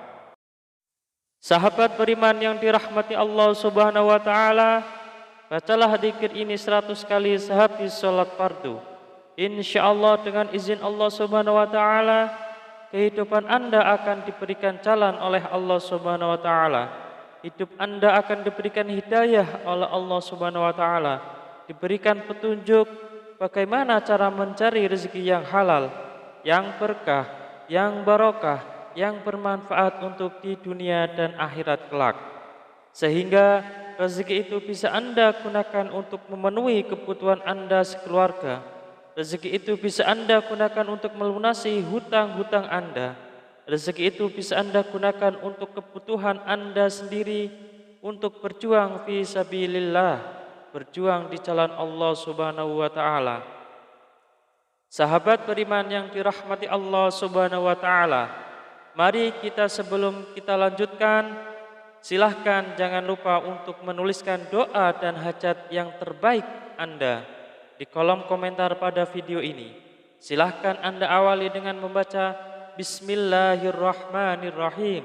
Sahabat beriman yang dirahmati Allah Subhanahu wa taala, bacalah zikir ini 100 kali sehabis sholat fardu. Insyaallah dengan izin Allah Subhanahu wa taala, kehidupan Anda akan diberikan jalan oleh Allah Subhanahu wa taala. Hidup Anda akan diberikan hidayah oleh Allah Subhanahu wa taala, diberikan petunjuk bagaimana cara mencari rezeki yang halal, yang berkah, yang barokah, yang bermanfaat untuk di dunia dan akhirat kelak. Sehingga rezeki itu bisa Anda gunakan untuk memenuhi kebutuhan Anda sekeluarga. Rezeki itu bisa Anda gunakan untuk melunasi hutang-hutang Anda. Rezeki itu bisa Anda gunakan untuk kebutuhan Anda sendiri, untuk berjuang fi sabilillah, berjuang di jalan Allah Subhanahu wa taala. Sahabat beriman yang dirahmati Allah Subhanahu wa taala, mari kita sebelum kita lanjutkan, silahkan jangan lupa untuk menuliskan doa dan hajat yang terbaik Anda di kolom komentar pada video ini. Silahkan Anda awali dengan membaca Bismillahirrahmanirrahim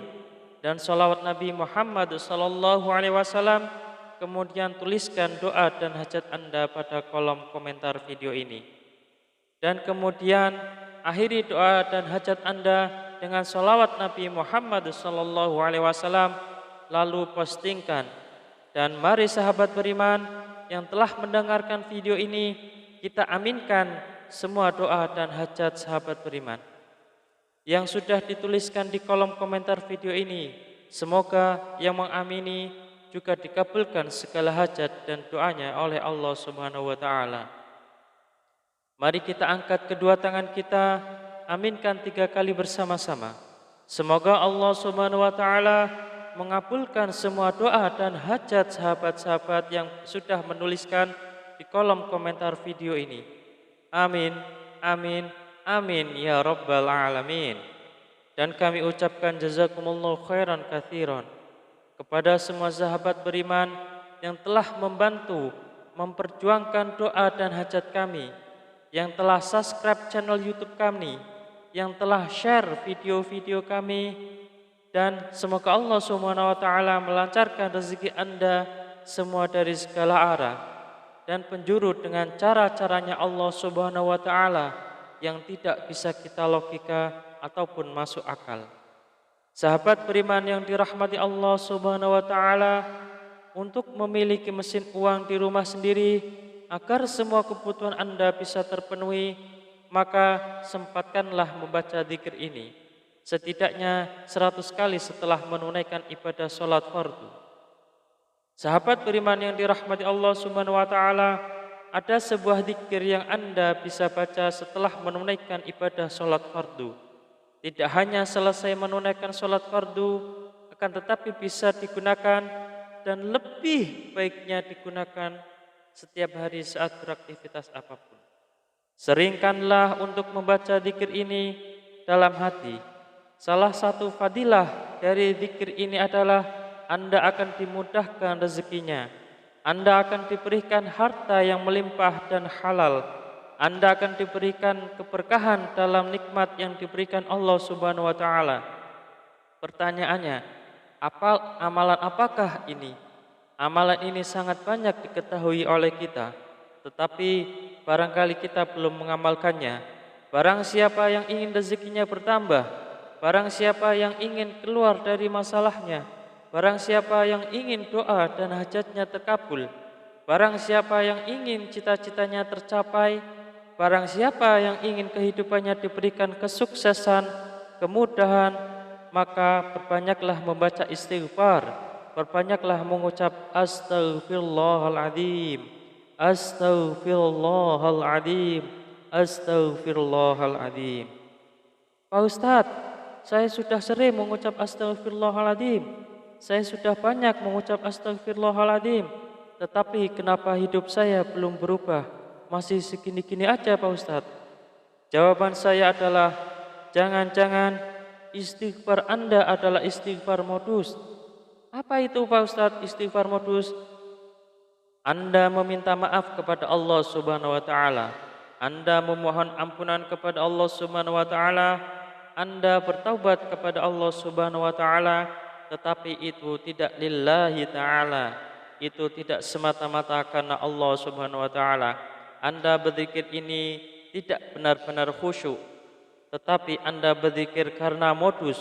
dan sholawat Nabi Muhammad SAW. Kemudian tuliskan doa dan hajat Anda pada kolom komentar video ini. Dan kemudian akhiri doa dan hajat Anda dengan sholawat Nabi Muhammad SAW, lalu postingkan. Dan mari sahabat beriman yang telah mendengarkan video ini, kita aminkan semua doa dan hajat sahabat beriman yang sudah dituliskan di kolom komentar video ini. Semoga yang mengamini juga dikabulkan segala hajat dan doanya oleh Allah Subhanahu wa taala. Mari kita angkat kedua tangan kita, aminkan 3 kali bersama-sama. Semoga Allah Subhanahu wa taala mengabulkan semua doa dan hajat sahabat-sahabat yang sudah menuliskan di kolom komentar video ini. Amin, amin, amin ya rabbal alamin. Dan kami ucapkan jazakumullahu khairan katsiran kepada semua sahabat beriman yang telah membantu memperjuangkan doa dan hajat kami, yang telah subscribe channel YouTube kami, yang telah share video-video kami, dan semoga Allah Subhanahu wa taala melancarkan rezeki Anda semua dari segala arah dan penjuru dengan cara-caranya Allah Subhanahu wa taala yang tidak bisa kita logika ataupun masuk akal. Sahabat beriman yang dirahmati Allah Subhanahu wa taala, untuk memiliki mesin uang di rumah sendiri agar semua kebutuhan Anda bisa terpenuhi, maka sempatkanlah membaca zikir ini setidaknya 100 kali setelah menunaikan ibadah sholat fardu. Sahabat beriman yang dirahmati Allah Subhanahu wa taala, ada sebuah zikir yang Anda bisa baca setelah menunaikan ibadah sholat fardu. Tidak hanya selesai menunaikan sholat fardu, akan tetapi bisa digunakan dan lebih baiknya digunakan setiap hari saat beraktivitas apapun. Seringkanlah untuk membaca zikir ini dalam hati. Salah satu fadilah dari zikir ini adalah Anda akan dimudahkan rezekinya. Anda akan diberikan harta yang melimpah dan halal. Anda akan diberikan keberkahan dalam nikmat yang diberikan Allah Subhanahu wa taala. Pertanyaannya, amalan apakah ini? Amalan ini sangat banyak diketahui oleh kita, tetapi barangkali kita belum mengamalkannya. Barang siapa yang ingin rezekinya bertambah, barang siapa yang ingin keluar dari masalahnya, barang siapa yang ingin doa dan hajatnya terkabul, barang siapa yang ingin cita-citanya tercapai, barang siapa yang ingin kehidupannya diberikan kesuksesan, kemudahan, maka perbanyaklah membaca istighfar. Perbanyaklah mengucap astaghfirullahaladzim, astaghfirullahaladzim, astaghfirullahaladzim. Pak Ustadz, saya sudah sering mengucap astaghfirullahaladzim, saya sudah banyak mengucap astaghfirullahaladzim, tetapi kenapa hidup saya belum berubah? Masih segini-gini aja Pak Ustadz. Jawaban saya adalah, jangan-jangan istighfar Anda adalah istighfar modus. Apa itu Pak Ustadz istighfar modus? Anda meminta maaf kepada Allah Subhanahu wa taala. Anda memohon ampunan kepada Allah Subhanahu wa taala. Anda bertaubat kepada Allah Subhanahu wa taala, tetapi itu tidak lillahi taala. Itu tidak semata-mata karena Allah Subhanahu wa taala. Anda berzikir ini tidak benar-benar khusyuk, tetapi Anda berzikir karena modus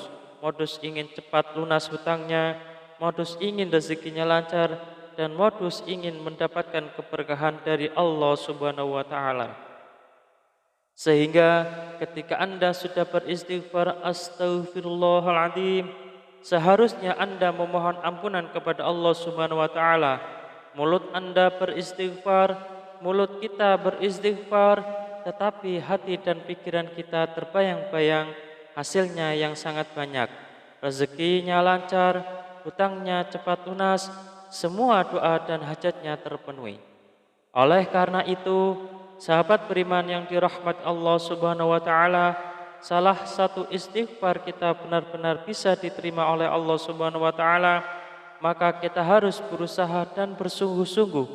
ingin cepat lunas hutangnya, modus ingin rezekinya lancar, dan modus ingin mendapatkan keberkahan dari Allah Subhanahu wa taala. Sehingga ketika Anda sudah beristighfar astaghfirullahaladzim, seharusnya Anda memohon ampunan kepada Allah Subhanahu wa taala. Mulut Anda beristighfar, mulut kita beristighfar, tetapi hati dan pikiran kita terbayang-bayang hasilnya yang sangat banyak. Rezekinya lancar, hutangnya cepat lunas, semua doa dan hajatnya terpenuhi. Oleh karena itu, sahabat beriman yang dirahmati Allah Subhanahu wa taala, salah satu istighfar kita benar-benar bisa diterima oleh Allah Subhanahu wa taala, maka kita harus berusaha dan bersungguh-sungguh.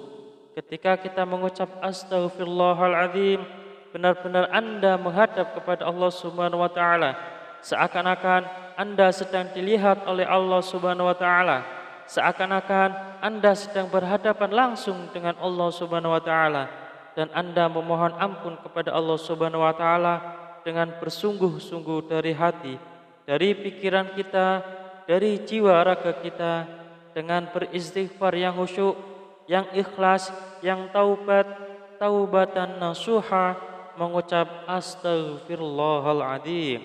Ketika kita mengucap astaghfirullahaladzim, benar-benar Anda menghadap kepada Allah Subhanahu wa taala, seakan-akan Anda sedang dilihat oleh Allah Subhanahu wa taala, seakan-akan Anda sedang berhadapan langsung dengan Allah Subhanahu wa taala, dan Anda memohon ampun kepada Allah Subhanahu wa taala dengan bersungguh-sungguh dari hati, dari pikiran kita, dari jiwa raga kita, dengan beristighfar yang khusyuk, yang ikhlas, yang taubat, taubatan nasuha, mengucap astaghfirullahaladzim.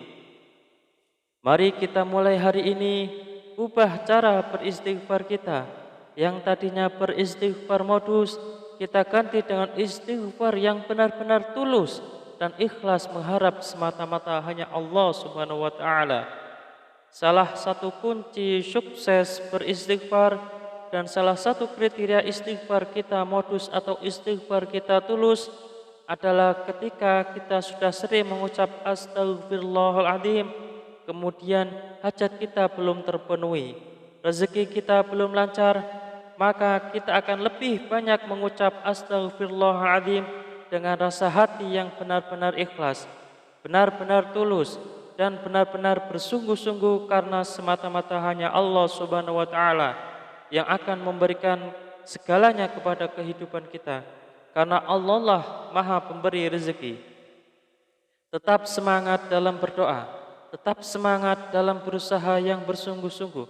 Mari kita mulai hari ini ubah cara beristighfar kita. Yang tadinya beristighfar modus, kita ganti dengan istighfar yang benar-benar tulus dan ikhlas mengharap semata-mata hanya Allah Subhanahu wa taala. Salah satu kunci sukses beristighfar dan salah satu kriteria istighfar kita modus atau istighfar kita tulus adalah ketika kita sudah sering mengucap astaghfirullahaladzim, kemudian hajat kita belum terpenuhi, rezeki kita belum lancar, maka kita akan lebih banyak mengucap astaghfirullahaladzim dengan rasa hati yang benar-benar ikhlas, benar-benar tulus, dan benar-benar bersungguh-sungguh karena semata-mata hanya Allah Subhanahu wa taala yang akan memberikan segalanya kepada kehidupan kita, karena Allah lah Maha Pemberi rezeki. Tetap semangat dalam berdoa, tetap semangat dalam berusaha yang bersungguh-sungguh.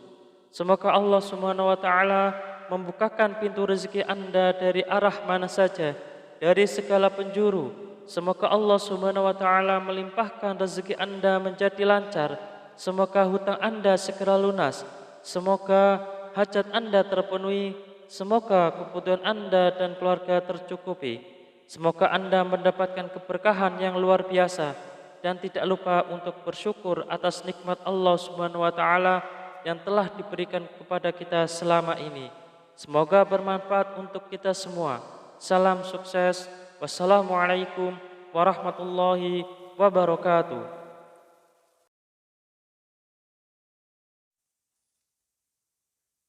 Semoga Allah Subhanahu wa taala membukakan pintu rezeki Anda dari arah mana saja, dari segala penjuru. Semoga Allah Subhanahu wa taala melimpahkan rezeki Anda menjadi lancar. Semoga hutang Anda segera lunas. Semoga hajat Anda terpenuhi. Semoga kebutuhan Anda dan keluarga tercukupi. Semoga Anda mendapatkan keberkahan yang luar biasa dan tidak lupa untuk bersyukur atas nikmat Allah Subhanahu wa taala yang telah diberikan kepada kita selama ini. Semoga bermanfaat untuk kita semua. Salam sukses. Wassalamualaikum warahmatullahi wabarakatuh.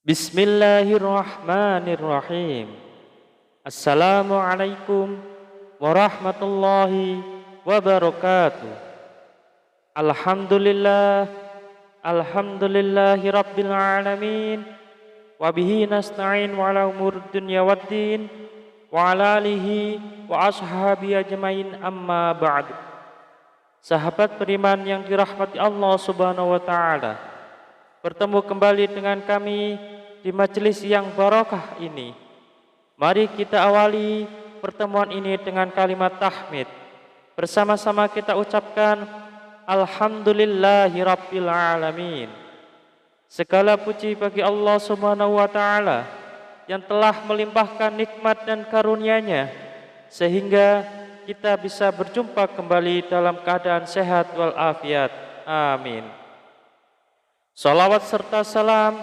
Bismillahirrahmanirrahim. Assalamualaikum warahmatullahi wabarakatuh. Alhamdulillah, alhamdulillahi rabbil alamin, wabihi nasta'in wa ala umur dunya waddin, wa ala alihi wa ashabi ajmain, amma ba'du. Sahabat beriman yang dirahmati Allah Subhanahu wa taala, bertemu kembali dengan kami di majelis yang barokah ini. Mari kita awali pertemuan ini dengan kalimat tahmid. Bersama-sama kita ucapkan alhamdulillahi rabbil alamin. Segala puji bagi Allah Subhanahu wa taala yang telah melimpahkan nikmat dan karunia-Nya sehingga kita bisa berjumpa kembali dalam keadaan sehat walafiat. Amin. Salawat serta salam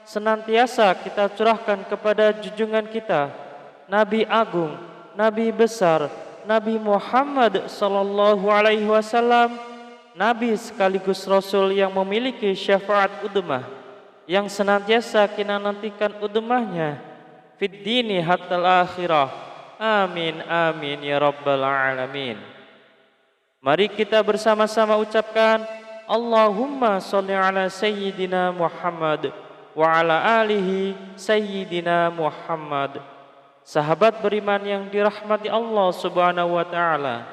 senantiasa kita curahkan kepada junjungan kita, Nabi Agung, Nabi besar, Nabi Muhammad sallallahu alaihi wasallam, Nabi sekaligus Rasul yang memiliki syafaat udmah, yang senantiasa kita nantikan udmahnya fid dini hatta akhirah. Amin amin ya rabbal alamin. Mari kita bersama-sama ucapkan Allahumma sholli ala sayyidina Muhammad wa ala alihi sayyidina Muhammad. Sahabat beriman yang dirahmati Allah Subhanahu wa taala,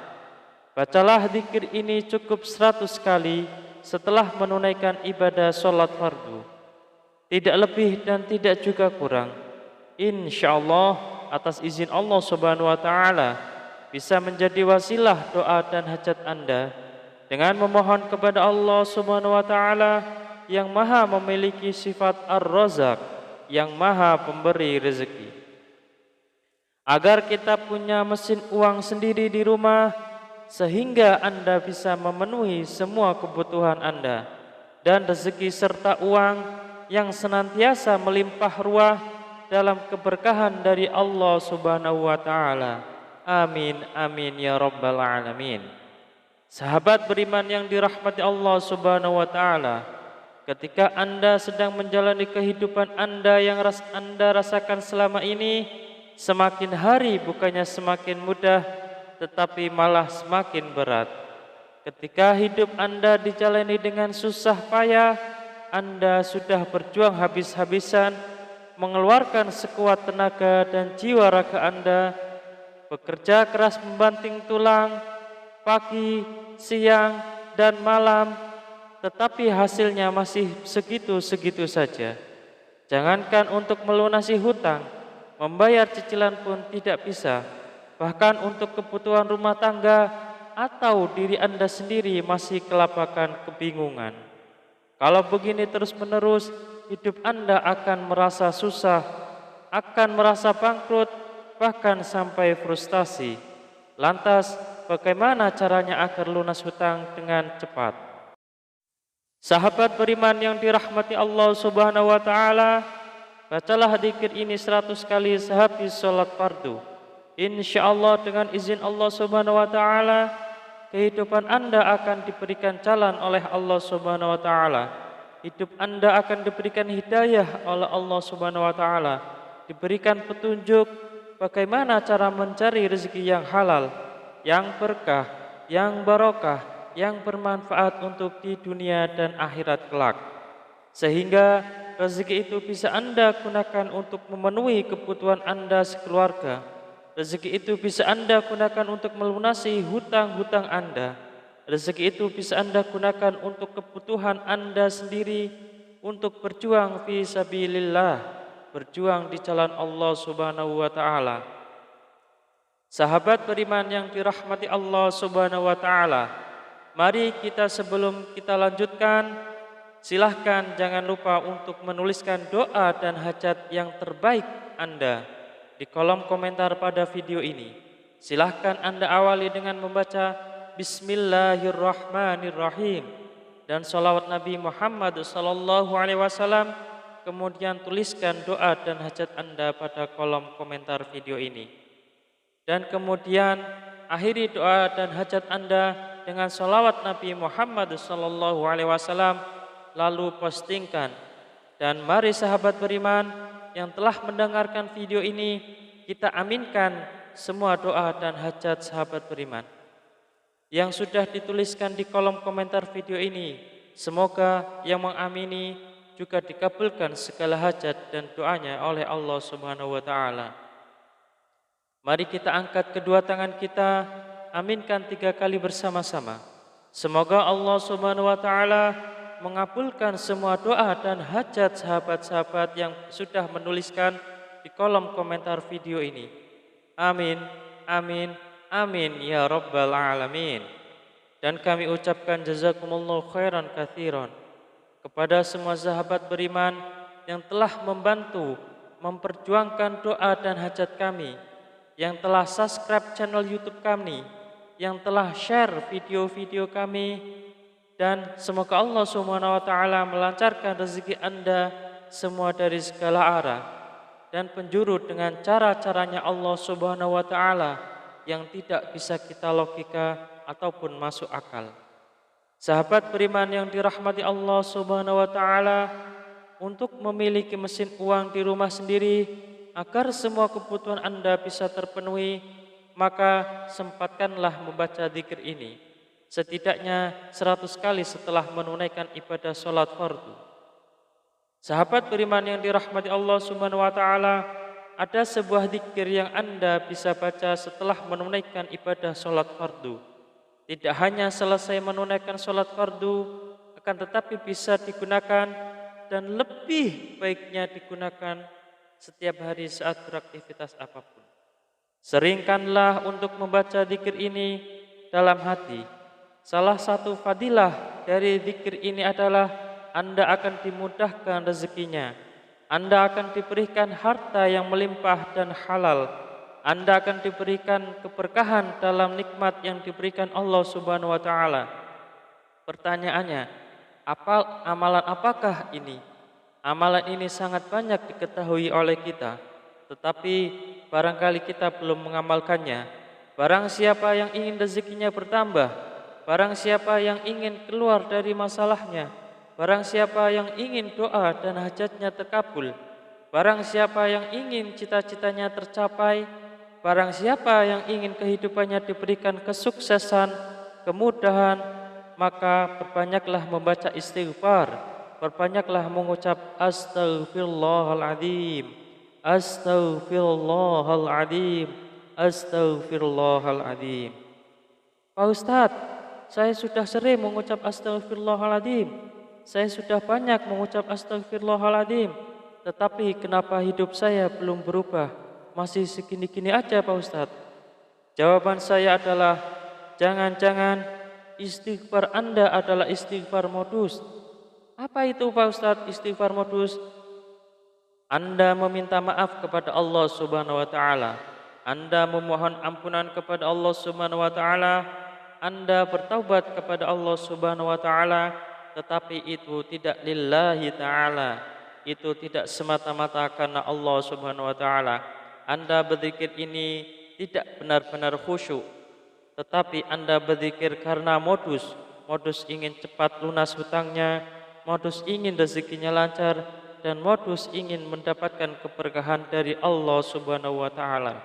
bacalah zikir ini cukup 100 kali setelah menunaikan ibadah sholat fardu. Tidak lebih dan tidak juga kurang. Insyaallah atas izin Allah Subhanahu wa taala bisa menjadi wasilah doa dan hajat Anda dengan memohon kepada Allah Subhanahu wa taala yang maha memiliki sifat Ar-Razzaq, yang maha pemberi rezeki. Agar kita punya mesin uang sendiri di rumah, sehingga Anda bisa memenuhi semua kebutuhan Anda, dan rezeki serta uang yang senantiasa melimpah ruah dalam keberkahan dari Allah Subhanahu wa taala. Amin amin ya rabbal alamin. Sahabat beriman yang dirahmati Allah Subhanahu wa taala, ketika Anda sedang menjalani kehidupan Anda yang Anda rasakan selama ini, semakin hari bukannya semakin mudah, tetapi malah semakin berat. Ketika hidup Anda dijalani dengan susah payah, Anda sudah berjuang habis-habisan, mengeluarkan sekuat tenaga dan jiwa raga Anda, bekerja keras membanting tulang, pagi, siang, dan malam, tetapi hasilnya masih segitu-segitu saja. Jangankan untuk melunasi hutang, membayar cicilan pun tidak bisa. Bahkan untuk kebutuhan rumah tangga atau diri Anda sendiri masih kelabakan kebingungan. Kalau begini terus-menerus, hidup Anda akan merasa susah, akan merasa bangkrut, bahkan sampai frustasi. Lantas, bagaimana caranya agar lunas hutang dengan cepat? Sahabat beriman yang dirahmati Allah Subhanahu wa taala, bacalah dzikir ini 100 kali sehabis salat fardu. Insyaallah dengan izin Allah Subhanahu wa taala, kehidupan Anda akan diberikan jalan oleh Allah Subhanahu wa taala. Hidup Anda akan diberikan hidayah oleh Allah Subhanahu wa taala, diberikan petunjuk bagaimana cara mencari rezeki yang halal, yang berkah, yang barokah, yang bermanfaat untuk di dunia dan akhirat kelak. Sehingga rezeki itu bisa Anda gunakan untuk memenuhi kebutuhan Anda sekeluarga. Rezeki itu bisa Anda gunakan untuk melunasi hutang-hutang Anda. Rezeki itu bisa Anda gunakan untuk kebutuhan Anda sendiri, untuk berjuang fi sabilillah, berjuang di jalan Allah Subhanahu wa taala. Sahabat beriman yang dirahmati Allah Subhanahu wa taala, mari kita sebelum kita lanjutkan, silahkan jangan lupa untuk menuliskan doa dan hajat yang terbaik Anda di kolom komentar pada video ini. Silahkan Anda awali dengan membaca Bismillahirrahmanirrahim dan salawat Nabi Muhammad sallallahu alaihi wasallam. Kemudian tuliskan doa dan hajat Anda pada kolom komentar video ini. Dan kemudian akhiri doa dan hajat Anda dengan salawat Nabi Muhammad sallallahu alaihi wasallam, lalu postingkan. Dan mari sahabat beriman yang telah mendengarkan video ini, kita aminkan semua doa dan hajat sahabat beriman yang sudah dituliskan di kolom komentar video ini. Semoga yang mengamini juga dikabulkan segala hajat dan doanya oleh Allah Subhanahu wa taala. Mari kita angkat kedua tangan kita, aminkan 3 kali bersama-sama. Semoga Allah Subhanahu wa taala mengabulkan semua doa dan hajat sahabat-sahabat yang sudah menuliskan di kolom komentar video ini. Amin, amin, amin ya rabbal alamin. Dan kami ucapkan jazakumullahu khairan katsiran kepada semua sahabat beriman yang telah membantu memperjuangkan doa dan hajat kami, yang telah subscribe channel YouTube kami, yang telah share video-video kami, dan semoga Allah Subhanahu wa taala melancarkan rezeki Anda semua dari segala arah dan penjuru dengan cara-caranya Allah Subhanahu wa taala yang tidak bisa kita logika ataupun masuk akal. Sahabat beriman yang dirahmati Allah Subhanahu wa taala, untuk memiliki mesin uang di rumah sendiri agar semua kebutuhan Anda bisa terpenuhi, maka sempatkanlah membaca zikir ini setidaknya 100 kali setelah menunaikan ibadah salat fardu. Sahabat beriman yang dirahmati Allah Subhanahu wa taala, ada sebuah zikir yang Anda bisa baca setelah menunaikan ibadah salat fardu. Tidak hanya selesai menunaikan salat fardu, akan tetapi bisa digunakan dan lebih baiknya digunakan setiap hari saat beraktivitas apapun. Seringkanlah untuk membaca zikir ini dalam hati. Salah satu fadilah dari zikir ini adalah Anda akan dimudahkan rezekinya. Anda akan diberikan harta yang melimpah dan halal. Anda akan diberikan keberkahan dalam nikmat yang diberikan Allah Subhanahu wa taala. Pertanyaannya, amalan apakah ini? Amalan ini sangat banyak diketahui oleh kita, tetapi barangkali kita belum mengamalkannya. Barang siapa yang ingin rezekinya bertambah, barang siapa yang ingin keluar dari masalahnya, barang siapa yang ingin doa dan hajatnya terkabul, barang siapa yang ingin cita-citanya tercapai, barang siapa yang ingin kehidupannya diberikan kesuksesan, kemudahan, maka perbanyaklah membaca istighfar. Perbanyaklah mengucap astaghfirullahaladzim, astaghfirullahaladzim, astaghfirullahaladzim. Pak Ustadz, saya sudah sering mengucap astaghfirullahaladzim. Saya sudah banyak mengucap astaghfirullahaladzim. Tetapi kenapa hidup saya belum berubah? Masih segini-gini aja Pak Ustadz. Jawaban saya adalah, jangan-jangan istighfar Anda adalah istighfar modus. Apa itu Pak Ustadz istighfar modus? Anda meminta maaf kepada Allah Subhanahu wa taala. Anda memohon ampunan kepada Allah Subhanahu wa taala. Anda bertaubat kepada Allah Subhanahu wa taala, tetapi itu tidak lillahi taala. Itu tidak semata-mata karena Allah Subhanahu wa taala. Anda berzikir ini tidak benar-benar khusyuk, tetapi Anda berzikir karena modus ingin cepat lunas hutangnya, modus ingin rezekinya lancar, dan modus ingin mendapatkan keberkahan dari Allah Subhanahu wa taala.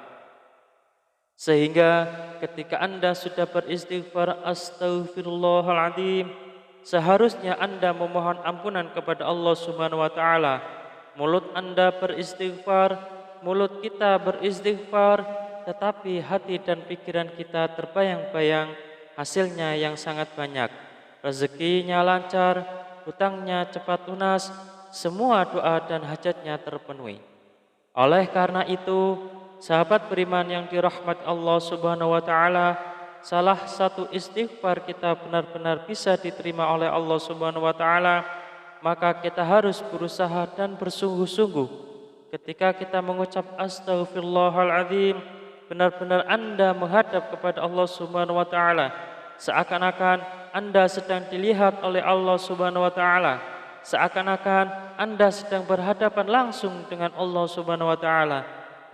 Sehingga ketika Anda sudah beristighfar astaghfirullahaladzim, seharusnya Anda memohon ampunan kepada Allah Subhanahu wa taala. Mulut Anda beristighfar, mulut kita beristighfar, tetapi hati dan pikiran kita terbayang-bayang hasilnya yang sangat banyak. Rezekinya lancar, hutangnya cepat lunas, semua doa dan hajatnya terpenuhi. Oleh karena itu, sahabat beriman yang dirahmati Allah Subhanahu wa taala, salah satu istighfar kita benar-benar bisa diterima oleh Allah Subhanahu wa taala, maka kita harus berusaha dan bersungguh-sungguh. Ketika kita mengucap astaghfirullahaladzim, benar-benar Anda menghadap kepada Allah Subhanahu wa taala, seakan-akan Anda sedang dilihat oleh Allah Subhanahu wa taala, seakan-akan Anda sedang berhadapan langsung dengan Allah Subhanahu wa taala,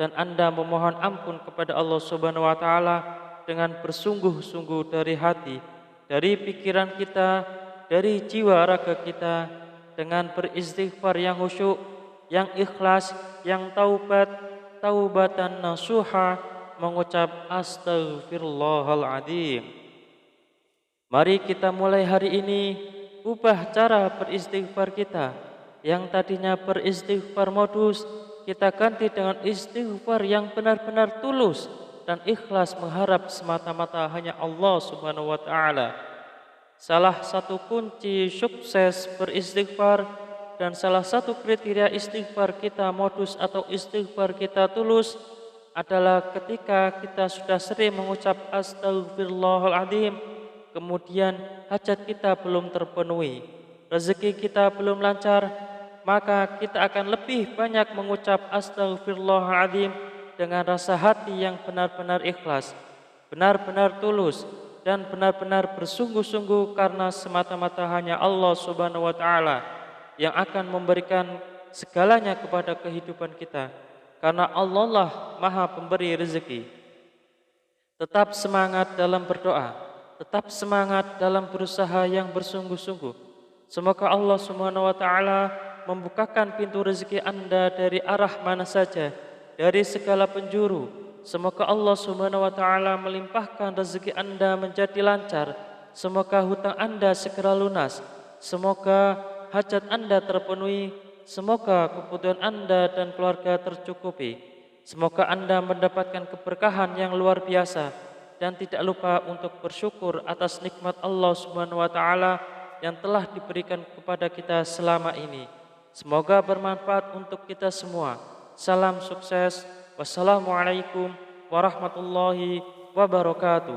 dan Anda memohon ampun kepada Allah Subhanahu wa taala dengan bersungguh-sungguh dari hati, dari pikiran kita, dari jiwa raga kita, dengan beristighfar yang khusyuk, yang ikhlas, yang taubatan nasuha, mengucap astaghfirullahaladzim. Mari kita mulai hari ini ubah cara beristighfar kita. Yang tadinya beristighfar modus, kita ganti dengan istighfar yang benar-benar tulus dan ikhlas mengharap semata-mata hanya Allah Subhanahu wa taala. Salah satu kunci sukses beristighfar dan salah satu kriteria istighfar kita modus atau istighfar kita tulus adalah ketika kita sudah sering mengucap astaghfirullahaladzim, kemudian hajat kita belum terpenuhi, rezeki kita belum lancar, maka kita akan lebih banyak mengucap astaghfirullahaladzim dengan rasa hati yang benar-benar ikhlas, benar-benar tulus, dan benar-benar bersungguh-sungguh karena semata-mata hanya Allah Subhanahu wa taala yang akan memberikan segalanya kepada kehidupan kita, karena Allah lah Maha Pemberi rezeki. Tetap semangat dalam berdoa, tetap semangat dalam berusaha yang bersungguh-sungguh. Semoga Allah Subhanahu wa taala membukakan pintu rezeki Anda dari arah mana saja, dari segala penjuru. Semoga Allah Subhanahu wa taala melimpahkan rezeki Anda menjadi lancar. Semoga hutang Anda segera lunas. Semoga hajat Anda terpenuhi. Semoga kebutuhan Anda dan keluarga tercukupi. Semoga Anda mendapatkan keberkahan yang luar biasa, dan tidak lupa untuk bersyukur atas nikmat Allah Subhanahu wa taala yang telah diberikan kepada kita selama ini. Semoga bermanfaat untuk kita semua. Salam sukses. Wassalamualaikum warahmatullahi wabarakatuh.